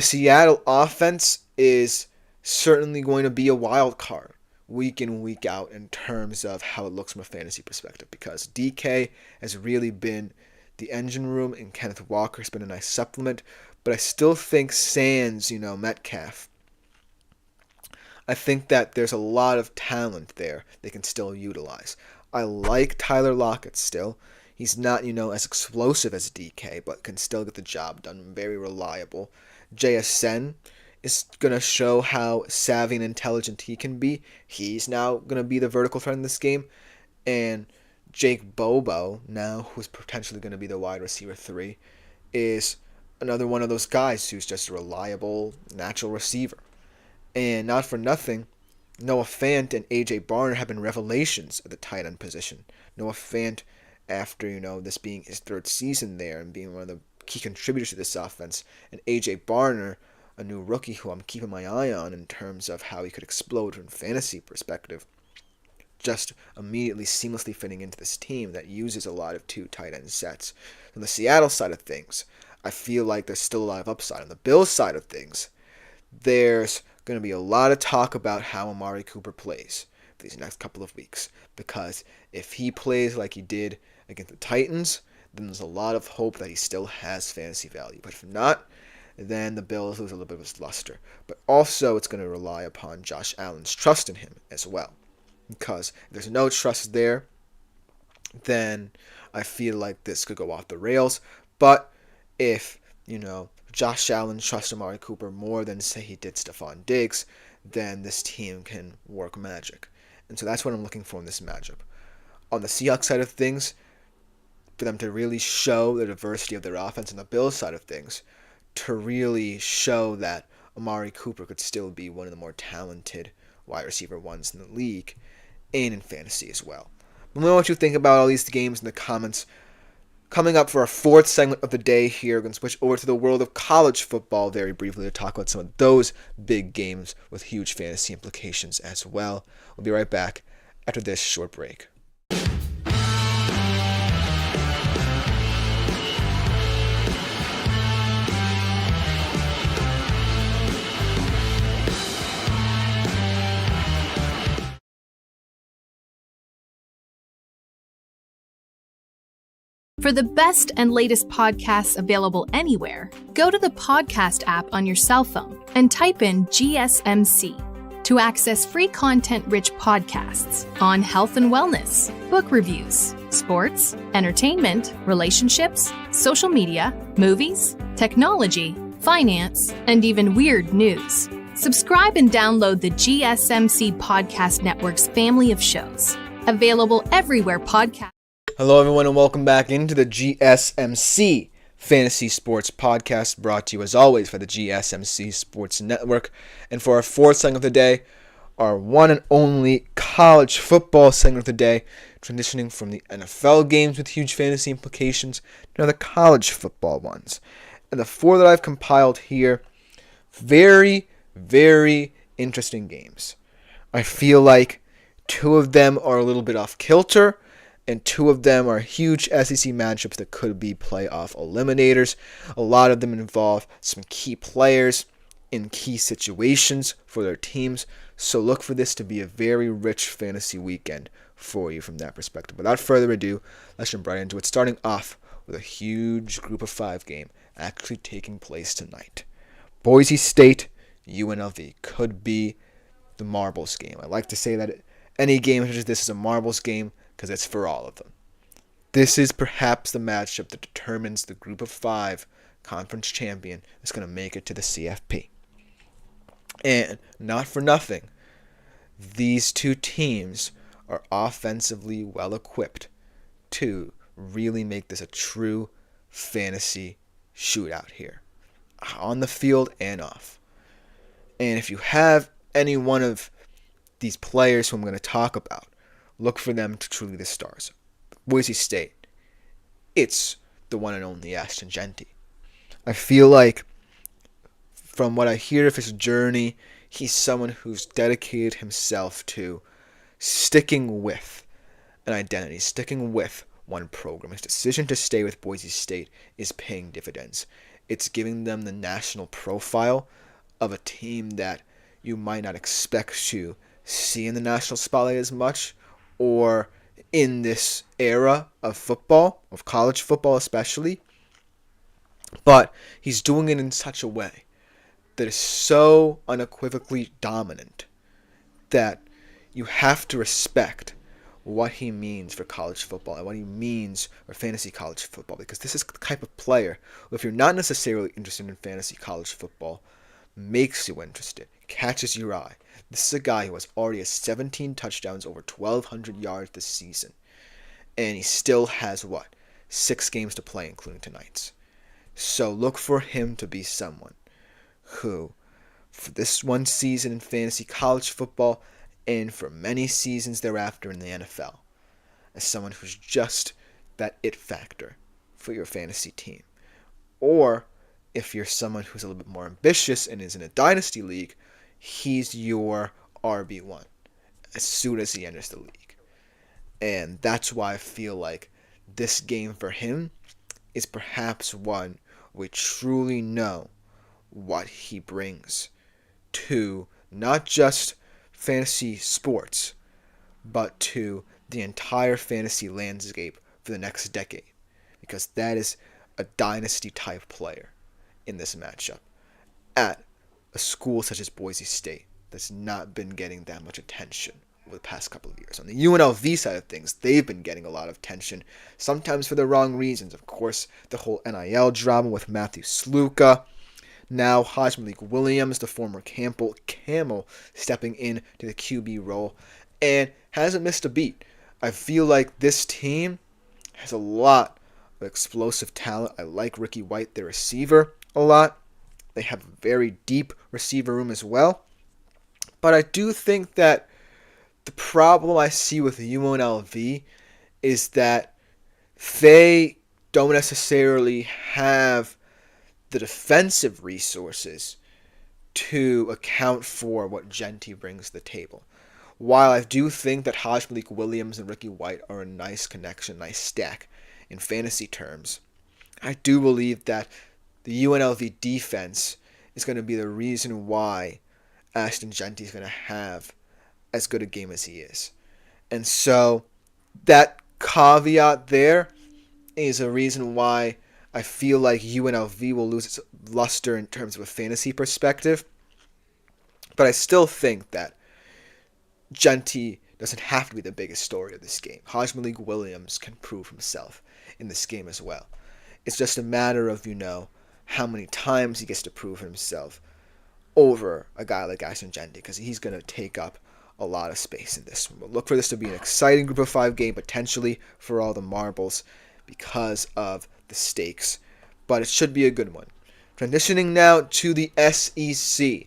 Seattle offense is certainly going to be a wild card week in, week out in terms of how it looks from a fantasy perspective, because DK has really been the engine room and Kenneth Walker has been a nice supplement, but I still think sans, Metcalf, I think that there's a lot of talent there they can still utilize. I like Tyler Lockett still. He's not, as explosive as DK, but can still get the job done. Very reliable. JSN is going to show how savvy and intelligent he can be. He's now going to be the vertical threat in this game. And Jake Bobo, now who's potentially going to be the wide receiver 3, is another one of those guys who's just a reliable, natural receiver. And not for nothing, Noah Fant and A.J. Barner have been revelations at the tight end position. Noah Fant, after, this being his 3rd season there and being one of the key contributors to this offense, and A.J. Barner, a new rookie who I'm keeping my eye on in terms of how he could explode from a fantasy perspective, just immediately seamlessly fitting into this team that uses a lot of 2 tight end sets. On the Seattle side of things, I feel like there's still a lot of upside. On the Bills side of things, there's going to be a lot of talk about how Amari Cooper plays for these next couple of weeks, because if he plays like he did against the Titans, then there's a lot of hope that he still has fantasy value. But if not, then the Bills lose a little bit of his luster. But also, it's going to rely upon Josh Allen's trust in him as well, because if there's no trust there, then I feel like this could go off the rails. But if, Josh Allen trusts Amari Cooper more than, say, he did Stephon Diggs, then this team can work magic. And so that's what I'm looking for in this matchup. On the Seahawks side of things, for them to really show the diversity of their offense, and the Bills side of things, to really show that Amari Cooper could still be one of the more talented wide receiver ones in the league, and in fantasy as well. Let me know what you think about all these games in the comments. Coming up for our 4th segment of the day here, we're going to switch over to the world of college football very briefly to talk about some of those big games with huge fantasy implications as well. We'll be right back after this short break. For the best and latest podcasts available anywhere, go to the podcast app on your cell phone and type in GSMC to access free content-rich podcasts on health and wellness, book reviews, sports, entertainment, relationships, social media, movies, technology, finance, and even weird news. Subscribe and download the GSMC Podcast Network's family of shows, available everywhere podcasts. Hello, everyone, and welcome back into the GSMC Fantasy Sports Podcast, brought to you, as always, by the GSMC Sports Network. And for our 4th segment of the day, our one and only college football segment of the day, transitioning from the NFL games with huge fantasy implications to the college football ones. And the 4 that I've compiled here, very, very interesting games. I feel like 2 of them are a little bit off kilter, and 2 of them are huge SEC matchups that could be playoff eliminators. A lot of them involve some key players in key situations for their teams. So look for this to be a very rich fantasy weekend for you from that perspective. Without further ado, let's jump right into it. Starting off with a huge group of 5 game actually taking place tonight. Boise State, UNLV could be the marbles game. I like to say that any game such as this is a marbles game because it's for all of them. This is perhaps the matchup that determines the group of 5 conference champion that's going to make it to the CFP. And not for nothing, these two teams are offensively well equipped to really make this a true fantasy shootout here, on the field and off. And if you have any one of these players who I'm going to talk about, look for them to truly the stars. Boise State, it's the one and only Ashton Jeanty. I feel like, from what I hear of his journey, he's someone who's dedicated himself to sticking with an identity, sticking with one program. His decision to stay with Boise State is paying dividends. It's giving them the national profile of a team that you might not expect to see in the national spotlight as much, or in this era of football, of college football especially. But he's doing it in such a way that is so unequivocally dominant that you have to respect what he means for college football and what he means for fantasy college football, because this is the type of player who, if you're not necessarily interested in fantasy college football, makes you interested, catches your eye. This is a guy who has already has 17 touchdowns, over 1,200 yards this season, and he still has, 6 games to play, including tonight's. So look for him to be someone who, for this one season in fantasy college football and for many seasons thereafter in the NFL, as someone who's just that it factor for your fantasy team. Or if you're someone who's a little bit more ambitious and is in a dynasty league, he's your RB1 as soon as he enters the league. And that's why I feel like this game for him is perhaps one we truly know what he brings to not just fantasy sports, but to the entire fantasy landscape for the next decade, because that is a dynasty type player in this matchup at a school such as Boise State that's not been getting that much attention over the past couple of years. On the UNLV side of things, they've been getting a lot of attention, sometimes for the wrong reasons. Of course, the whole NIL drama with Matthew Sluka. Now, Malik Williams, the former Camel, stepping in to the QB role and hasn't missed a beat. I feel like this team has a lot of explosive talent. I like Ricky White, their receiver, a lot. They have a very deep receiver room as well. But I do think that the problem I see with UNLV is that they don't necessarily have the defensive resources to account for what Jeanty brings to the table. While I do think that Malik Williams and Ricky White are a nice connection, nice stack in fantasy terms, I do believe that the UNLV defense is going to be the reason why Ashton Jeanty is going to have as good a game as he is. And so that caveat there is a reason why I feel like UNLV will lose its luster in terms of a fantasy perspective. But I still think that Jeanty doesn't have to be the biggest story of this game. Malik Williams can prove himself in this game as well. It's just a matter of, how many times he gets to prove himself over a guy like Ashton Jeanty, because he's going to take up a lot of space in this one. We'll look for this to be an exciting group of 5 game, potentially for all the marbles, because of the stakes. But it should be a good one. Transitioning now to the SEC.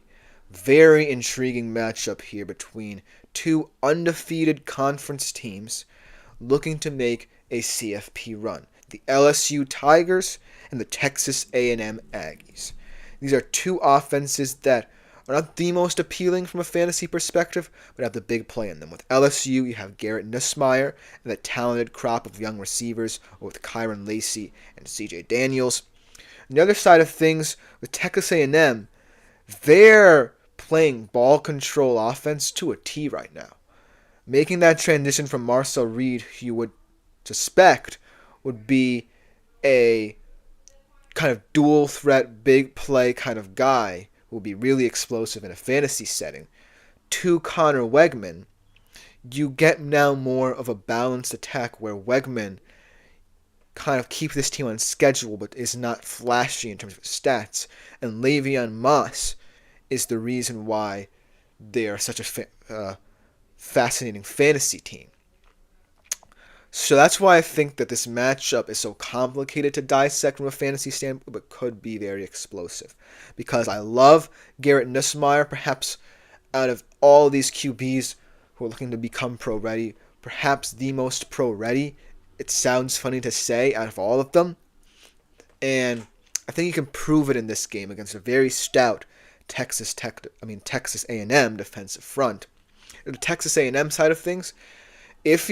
Very intriguing matchup here between 2 undefeated conference teams looking to make a CFP run. The LSU Tigers and the Texas A&M Aggies. These are 2 offenses that are not the most appealing from a fantasy perspective, but have the big play in them. With LSU, you have Garrett Nussmeier and the talented crop of young receivers with Kyron Lacey and CJ Daniels. On the other side of things, with Texas A&M, they're playing ball control offense to a T right now. Making that transition from Marcel Reed, you would suspect, would be a kind of dual threat, big play kind of guy who will be really explosive in a fantasy setting, to Connor Wegman, you get now more of a balanced attack where Wegman kind of keeps this team on schedule but is not flashy in terms of stats. And Le'Veon Moss is the reason why they are such a fascinating fantasy team. So that's why I think that this matchup is so complicated to dissect from a fantasy standpoint, but could be very explosive. Because I love Garrett Nussmeier, perhaps out of all these QBs who are looking to become pro-ready, perhaps the most pro-ready. It sounds funny to say out of all of them. And I think he can prove it in this game against a very stout Texas A&M defensive front. The Texas A&M side of things, if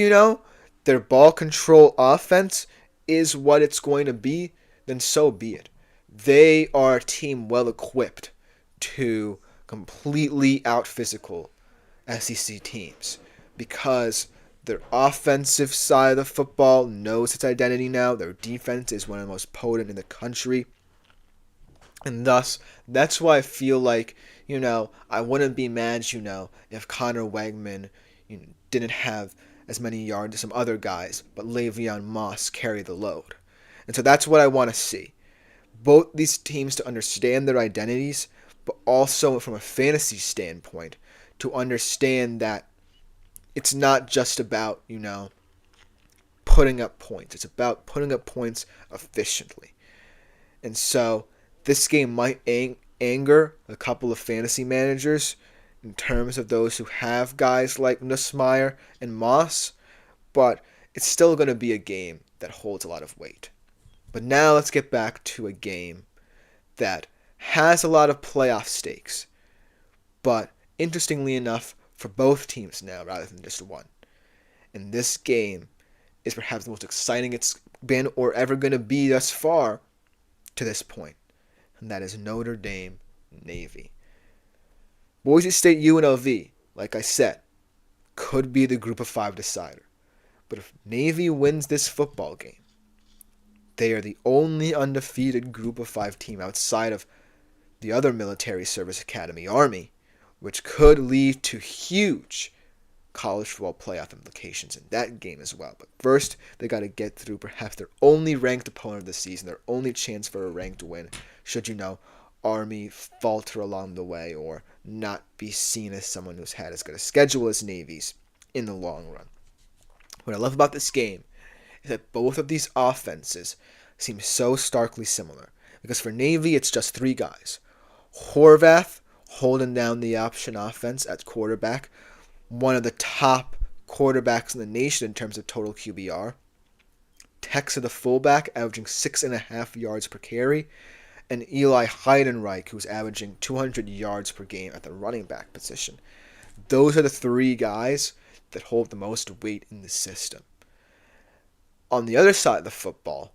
their ball control offense is what it's going to be, then so be it. They are a team well equipped to completely out-physical SEC teams because their offensive side of the football knows its identity now. Their defense is one of the most potent in the country. And thus, that's why I feel like, I wouldn't be mad, if Connor Wegman didn't have as many yards as some other guys, but Le'Veon Moss carry the load. And so that's what I want to see. Both these teams to understand their identities, but also from a fantasy standpoint, to understand that it's not just about, putting up points. It's about putting up points efficiently. And so this game might anger a couple of fantasy managers in terms of those who have guys like Nussmeier and Moss, but it's still going to be a game that holds a lot of weight. But now let's get back to a game that has a lot of playoff stakes, but interestingly enough, for both teams now rather than just one. And this game is perhaps the most exciting it's been or ever going to be thus far to this point, and that is Notre Dame Navy. Boise State UNLV, like I said, could be the Group of 5 decider. But if Navy wins this football game, they are the only undefeated Group of 5 team outside of the other military service academy, Army, which could lead to huge college football playoff implications in that game as well. But first, they got to get through perhaps their only ranked opponent of the season, their only chance for a ranked win, should Army falter along the way or not be seen as someone who's had as good a schedule as Navy's in the long run. What I love about this game is that both of these offenses seem so starkly similar. Because for Navy, it's just 3 guys. Horvath holding down the option offense at quarterback, one of the top quarterbacks in the nation in terms of total QBR. Texa the fullback, averaging 6.5 yards per carry, and Eli Heidenreich, who's averaging 200 yards per game at the running back position. Those are the 3 guys that hold the most weight in the system. On the other side of the football,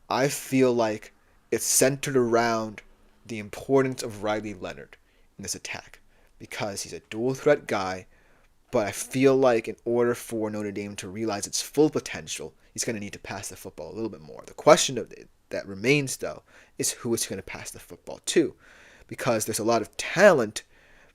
I feel like it's centered around the importance of Riley Leonard in this attack, because he's a dual threat guy, but I feel like in order for Notre Dame to realize its full potential, he's going to need to pass the football a little bit more. The question that remains, though, is who is going to pass the football to, because there's a lot of talent,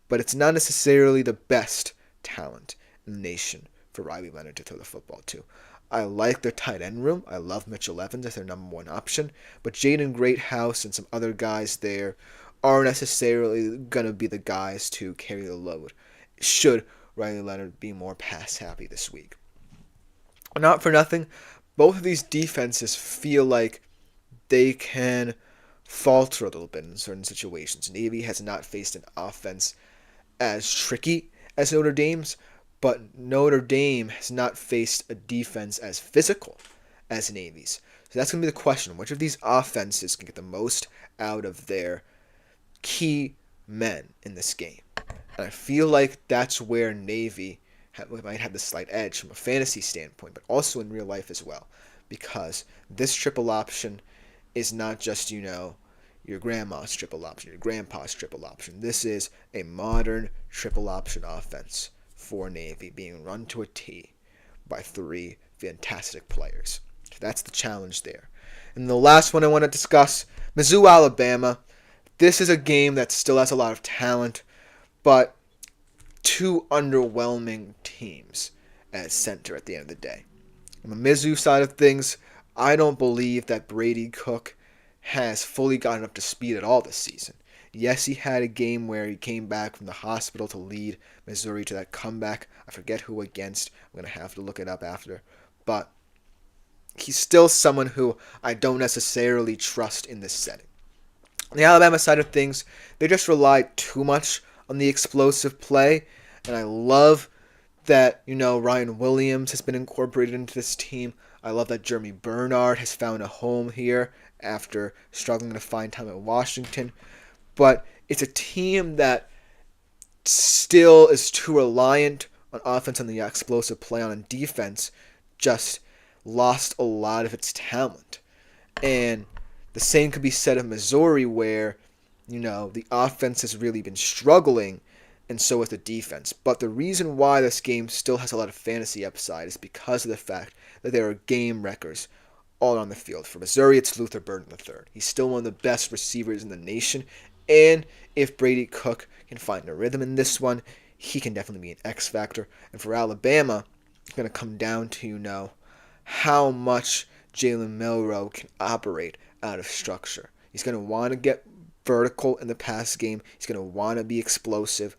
but it's not necessarily the best talent in the nation for Riley Leonard to throw the football to. I like their tight end room. I love Mitchell Evans as their number 1 option, but Jaden Greathouse and some other guys there aren't necessarily going to be the guys to carry the load, should Riley Leonard be more pass happy this week. Not for nothing, both of these defenses feel like they can falter a little bit in certain situations. Navy has not faced an offense as tricky as Notre Dame's, but Notre Dame has not faced a defense as physical as Navy's. So that's going to be the question. Which of these offenses can get the most out of their key men in this game? And I feel like that's where Navy might have the slight edge from a fantasy standpoint, but also in real life as well. Because this triple option is not just, your grandma's triple option, your grandpa's triple option. This is a modern triple option offense for Navy being run to a T by 3 fantastic players. So that's the challenge there. And the last one I want to discuss, Mizzou, Alabama. This is a game that still has a lot of talent, but two underwhelming teams at center at the end of the day. On the Mizzou side of things, I don't believe that Brady Cook has fully gotten up to speed at all this season. Yes, he had a game where he came back from the hospital to lead Missouri to that comeback. I forget who against. I'm going to have to look it up after. But he's still someone who I don't necessarily trust in this setting. On the Alabama side of things, they just rely too much on the explosive play. And I love that, Ryan Williams has been incorporated into this team. I love that Jeremy Bernard has found a home here after struggling to find time at Washington. But it's a team that still is too reliant on offense and the explosive play on defense, just lost a lot of its talent. And the same could be said of Missouri, where, the offense has really been struggling, and so has the defense. But the reason why this game still has a lot of fantasy upside is because of the fact that there are game wreckers all on the field. For Missouri, it's Luther Burden III. He's still one of the best receivers in the nation, and if Brady Cook can find a rhythm in this one, he can definitely be an X factor. And for Alabama, it's going to come down to, how much Jalen Milroe can operate out of structure. He's going to want to get vertical in the pass game. He's going to want to be explosive,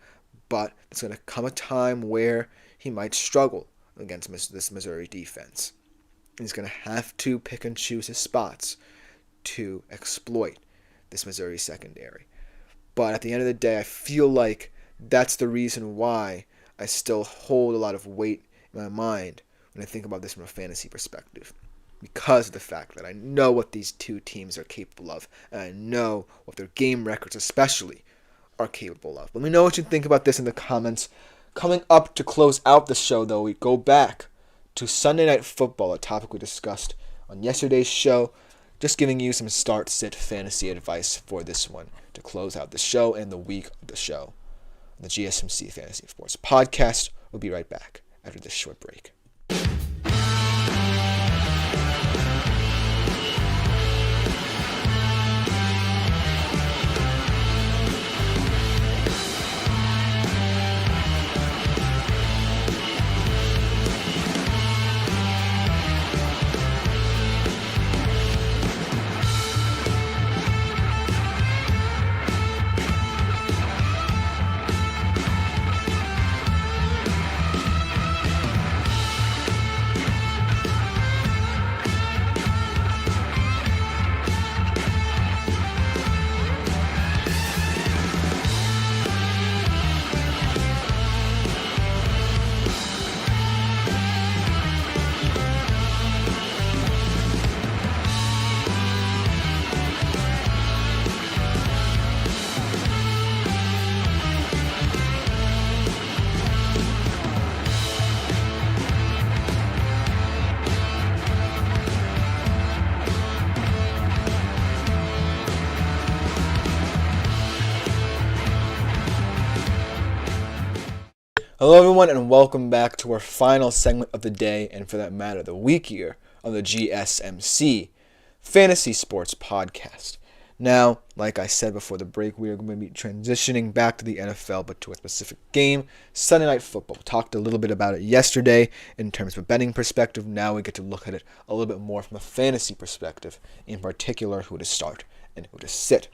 but there's going to come a time where he might struggle against this Missouri defense. And he's going to have to pick and choose his spots to exploit this Missouri secondary. But at the end of the day, I feel like that's the reason why I still hold a lot of weight in my mind when I think about this from a fantasy perspective. Because of the fact that I know what these two teams are capable of, and I know what their game records especially are capable of. Let me know what you think about this in the comments. Coming up to close out the show, though, we go back to Sunday Night Football, a topic we discussed on yesterday's show. Just giving you some start-sit fantasy advice for this one to close out the show and the week of the show. The GSMC Fantasy Sports Podcast. We'll be right back after this short break. Hello everyone, and welcome back to our final segment of the day, and for that matter, the week here on the GSMC Fantasy Sports Podcast. Now, like I said before the break, we are going to be transitioning back to the NFL, but to a specific game, Sunday Night Football. We talked a little bit about it yesterday in terms of a betting perspective. Now we get to look at it a little bit more from a fantasy perspective, in particular who to start and who to sit.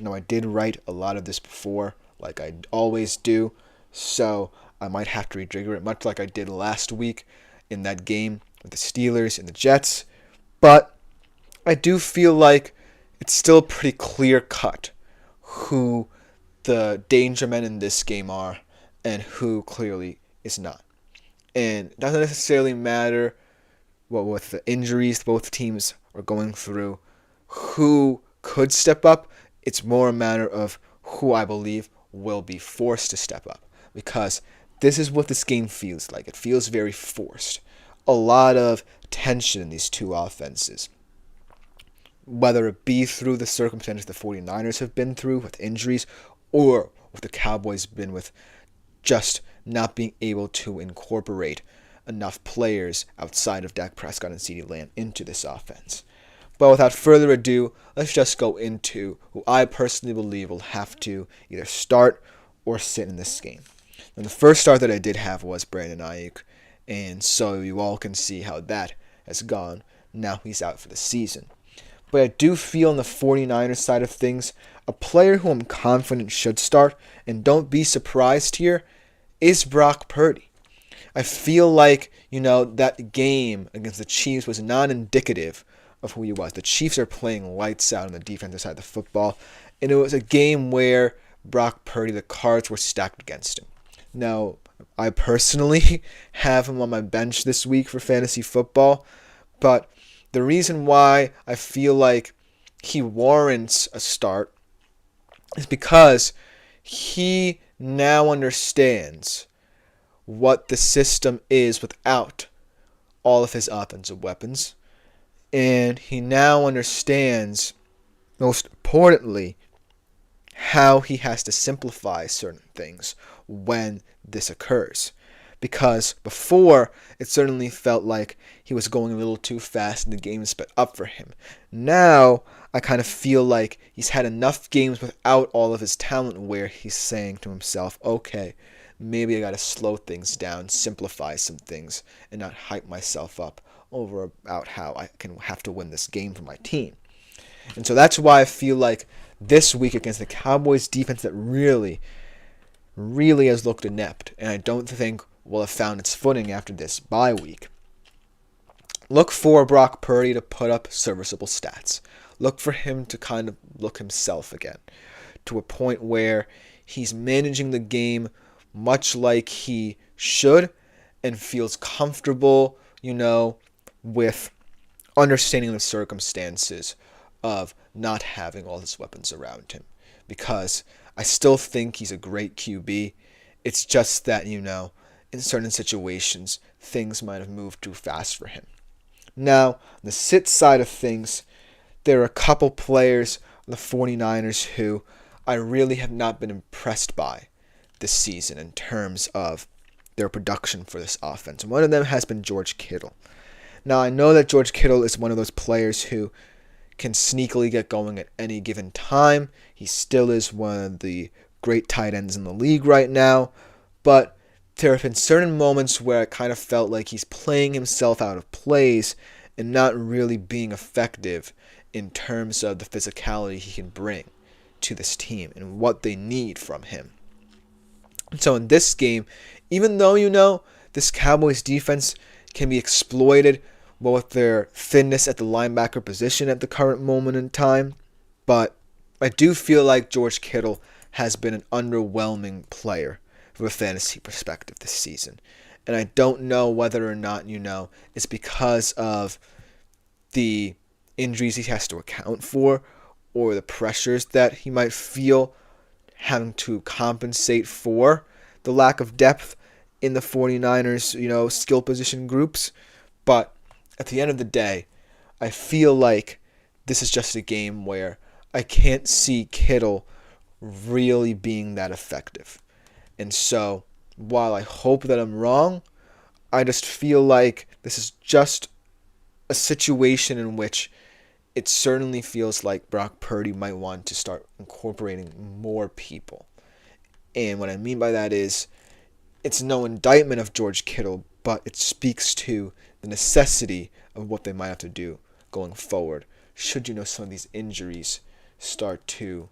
Now, I did write a lot of this before, like I always do, so I might have to rejigger it, much like I did last week in that game with the Steelers and the Jets. But I do feel like it's still pretty clear-cut who the danger men in this game are and who clearly is not. And it doesn't necessarily matter with the injuries both teams are going through, who could step up. It's more a matter of who I believe will be forced to step up. Because this is what this game feels like. It feels very forced. A lot of tension in these two offenses. Whether it be through the circumstances the 49ers have been through with injuries, or what the Cowboys have been with just not being able to incorporate enough players outside of Dak Prescott and CeeDee Lamb into this offense. But without further ado, let's just go into who I personally believe will have to either start or sit in this game. And the first start that I did have was Brandon Ayuk, and so you all can see how that has gone. Now he's out for the season. But I do feel on the 49ers side of things, a player who I'm confident should start, and don't be surprised here, is Brock Purdy. I feel like, that game against the Chiefs was not indicative of who he was. The Chiefs are playing lights out on the defensive side of the football, and it was a game where Brock Purdy, the cards were stacked against him. Now, I personally have him on my bench this week for fantasy football, but the reason why I feel like he warrants a start is because he now understands what the system is without all of his offensive weapons. And he now understands, most importantly, how he has to simplify certain things when this occurs. Because before, it certainly felt like he was going a little too fast and the game sped up for him. Now, I kind of feel like he's had enough games without all of his talent where he's saying to himself, okay, maybe I got to slow things down, simplify some things, and not hype myself up over about how I can have to win this game for my team. And so that's why I feel like this week against the Cowboys defense that really has looked inept, and I don't think will have found its footing after this bye week. Look for Brock Purdy to put up serviceable stats. Look for him to kind of look himself again, to a point where he's managing the game much like he should and feels comfortable, with understanding the circumstances of not having all his weapons around him. Because I still think he's a great QB. It's just that, in certain situations, things might have moved too fast for him. Now, on the sit side of things, there are a couple players on the 49ers who I really have not been impressed by this season in terms of their production for this offense. And one of them has been George Kittle. Now, I know that George Kittle is one of those players who can sneakily get going at any given time. He still is one of the great tight ends in the league right now. But there have been certain moments where I kind of felt like he's playing himself out of plays and not really being effective in terms of the physicality he can bring to this team and what they need from him. So in this game, even though, this Cowboys defense can be exploited with their thinness at the linebacker position at the current moment in time, but I do feel like George Kittle has been an underwhelming player from a fantasy perspective this season. And I don't know whether or not, it's because of the injuries he has to account for or the pressures that he might feel having to compensate for the lack of depth in the 49ers, skill position groups. But at the end of the day, I feel like this is just a game where I can't see Kittle really being that effective. And so, while I hope that I'm wrong, I just feel like this is just a situation in which it certainly feels like Brock Purdy might want to start incorporating more people. And what I mean by that is, it's no indictment of George Kittle, but it speaks to the necessity of what they might have to do going forward, should some of these injuries start to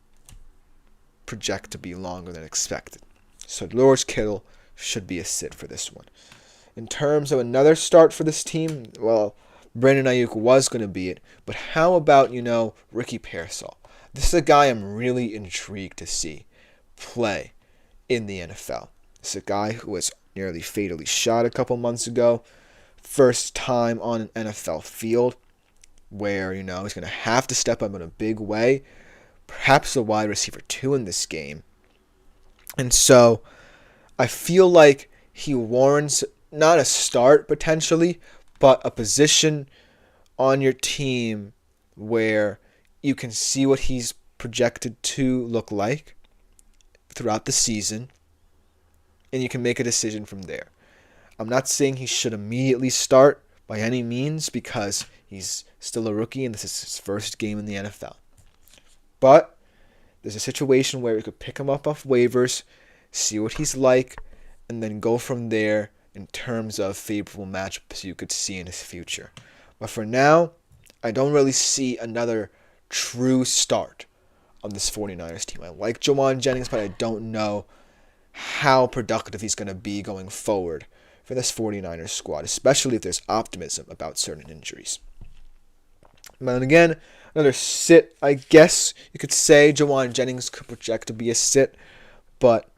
project to be longer than expected. So George Kittle should be a sit for this one. In terms of another start for this team, well, Brandon Ayuk was going to be it, but how about, Ricky Pearsall? This is a guy I'm really intrigued to see play in the NFL. This is a guy who was nearly fatally shot a couple months ago. First time on an NFL field where, he's going to have to step up in a big way. Perhaps a wide receiver 2 in this game. And so I feel like he warrants not a start potentially, but a position on your team where you can see what he's projected to look like throughout the season, and you can make a decision from there. I'm not saying he should immediately start by any means because He's still a rookie, and this is his first game in the NFL. But there's a situation where you could pick him up off waivers, see what he's like, and then go from there in terms of favorable matchups you could see in his future. But for now, I don't really see another true start on this 49ers team. I like Jawan Jennings, but I don't know how productive he's going to be going forward for this 49ers squad, especially if there's optimism about certain injuries. But again, another sit, I guess you could say. Jawan Jennings could project to be a sit, but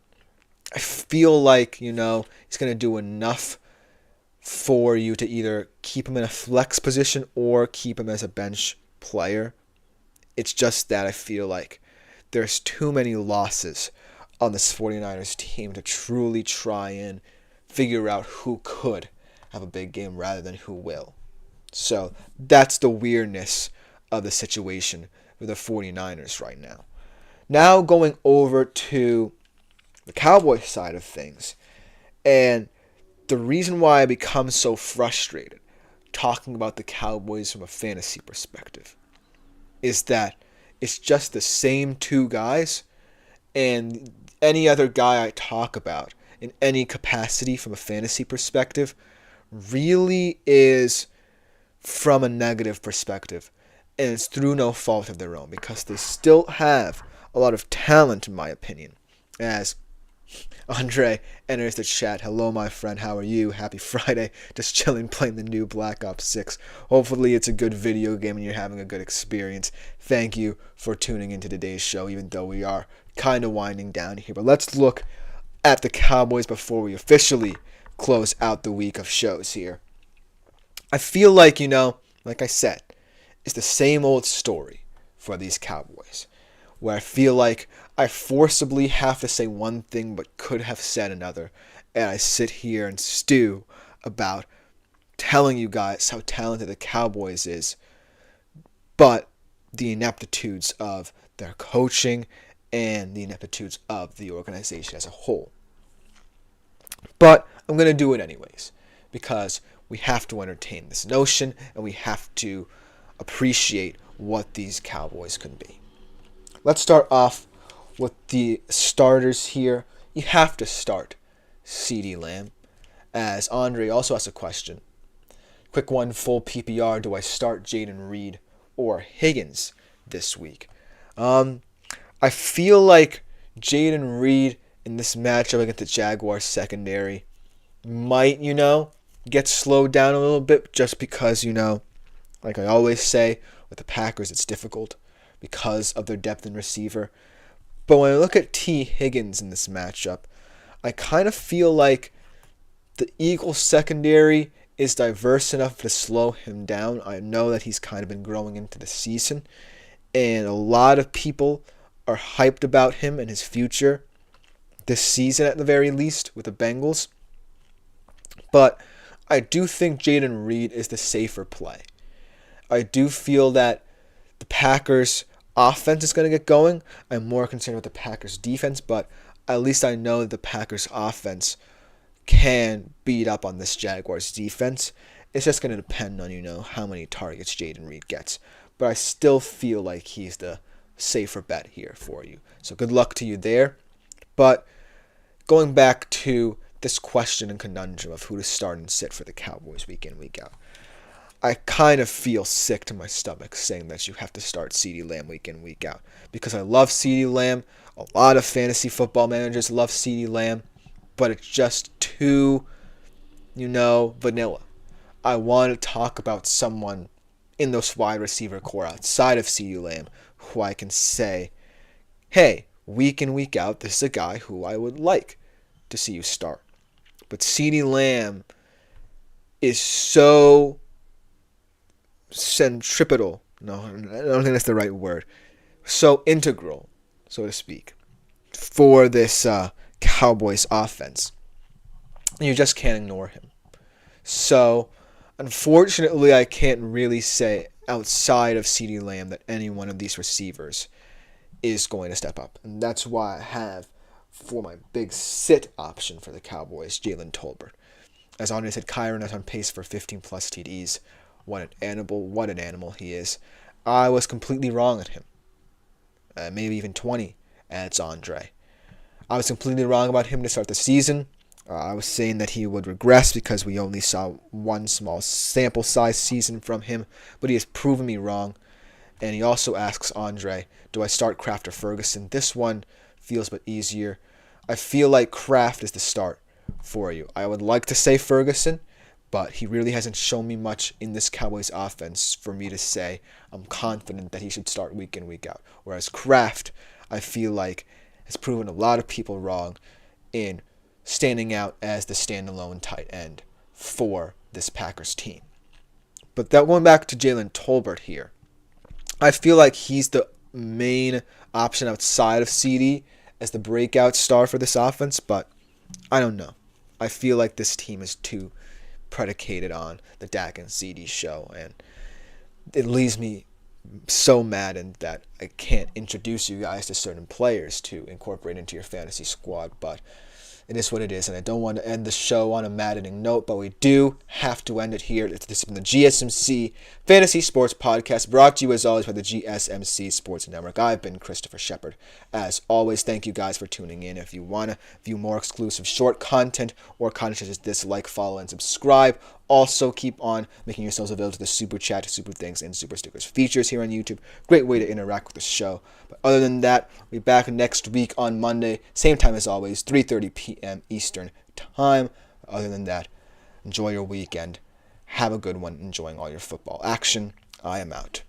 I feel like, he's going to do enough for you to either keep him in a flex position or keep him as a bench player. It's just that I feel like there's too many losses on this 49ers team to truly try and figure out who could have a big game rather than who will. So that's the weirdness of the situation with the 49ers right now. Now going over to the Cowboys side of things, and the reason why I become so frustrated talking about the Cowboys from a fantasy perspective is that it's just the same two guys, and any other guy I talk about in any capacity from a fantasy perspective really is from a negative perspective, and it's through no fault of their own, because they still have a lot of talent, in my opinion. As Andre enters the chat, hello my friend, how are you? Happy Friday, just chilling playing the new Black Ops 6. Hopefully it's a good video game and you're having a good experience. Thank you for tuning into today's show, even though we are kind of winding down here. But let's look at the Cowboys before we officially close out the week of shows here. I feel like, like I said, it's the same old story for these Cowboys, where I feel like I forcibly have to say one thing but could have said another, and I sit here and stew about telling you guys how talented the Cowboys is, but the ineptitudes of their coaching and the ineptitudes of the organization as a whole. But I'm going to do it anyways, because we have to entertain this notion and we have to appreciate what these Cowboys can be. Let's start off with the starters here. You have to start CeeDee Lamb, as Andre also has a question. Quick one, full PPR. Do I start Jayden Reed or Higgins this week? I feel like Jayden Reed in this matchup against the Jaguars secondary might, get slowed down a little bit, just because, like I always say, with the Packers it's difficult because of their depth in receiver. But when I look at T. Higgins in this matchup, I kind of feel like the Eagles secondary is diverse enough to slow him down. I know that he's kind of been growing into the season, and a lot of people are hyped about him and his future this season at the very least with the Bengals. But I do think Jayden Reed is the safer play. I do feel that the Packers offense is going to get going. I'm more concerned with the Packers defense, but at least I know that the Packers offense can beat up on this Jaguars defense. It's just going to depend on, how many targets Jayden Reed gets. But I still feel like he's the safer bet here for you. So good luck to you there. But going back to this question and conundrum of who to start and sit for the Cowboys week in, week out, I kind of feel sick to my stomach saying that you have to start CeeDee Lamb week in, week out, because I love CeeDee Lamb. A lot of fantasy football managers love CeeDee Lamb, but it's just too, vanilla. I want to talk about someone in those wide receiver core outside of CeeDee Lamb who I can say, hey, week in, week out, this is a guy who I would like to see you start. But CeeDee Lamb is so centripetal. No, I don't think that's the right word. So integral, so to speak, for this Cowboys offense. You just can't ignore him. So, unfortunately, I can't really say outside of CeeDee Lamb that any one of these receivers is going to step up. And that's why I have, for my big sit option for the Cowboys, Jalen Tolbert. As Andre said, Kyron is on pace for 15 plus TDs what an animal he is. I was completely wrong at him. Maybe even 20 adds Andre. I was completely wrong about him to start the season. I was saying that he would regress because we only saw one small sample size season from him, but he has proven me wrong. And he also asks Andre, do I start Kraft or Ferguson? This one feels a bit easier. I feel like Kraft is the start for you. I would like to say Ferguson, but he really hasn't shown me much in this Cowboys offense for me to say I'm confident that he should start week in, week out. Whereas Kraft, I feel like, has proven a lot of people wrong in standing out as the standalone tight end for this Packers team. But that going back to Jalen Tolbert here, I feel like he's the main option outside of CD as the breakout star for this offense, but I don't know. I feel like this team is too predicated on the Dak and CD show, and it leaves me so maddened that I can't introduce you guys to certain players to incorporate into your fantasy squad, but it is what it is, and I don't want to end the show on a maddening note, but we do have to end it here. This has been the GSMC Fantasy Sports Podcast, brought to you as always by the GSMC Sports Network. I've been Christopher Shepard. As always, thank you guys for tuning in. If you want to view more exclusive short content or content such as this, like, follow, and subscribe. Also, keep on making yourselves available to the Super Chat, Super Things, and Super Stickers features here on YouTube. Great way to interact with the show. But other than that, we'll be back next week on Monday, same time as always, 3:30 p.m. Eastern Time. Other than that, enjoy your weekend. Have a good one, enjoying all your football action. I am out.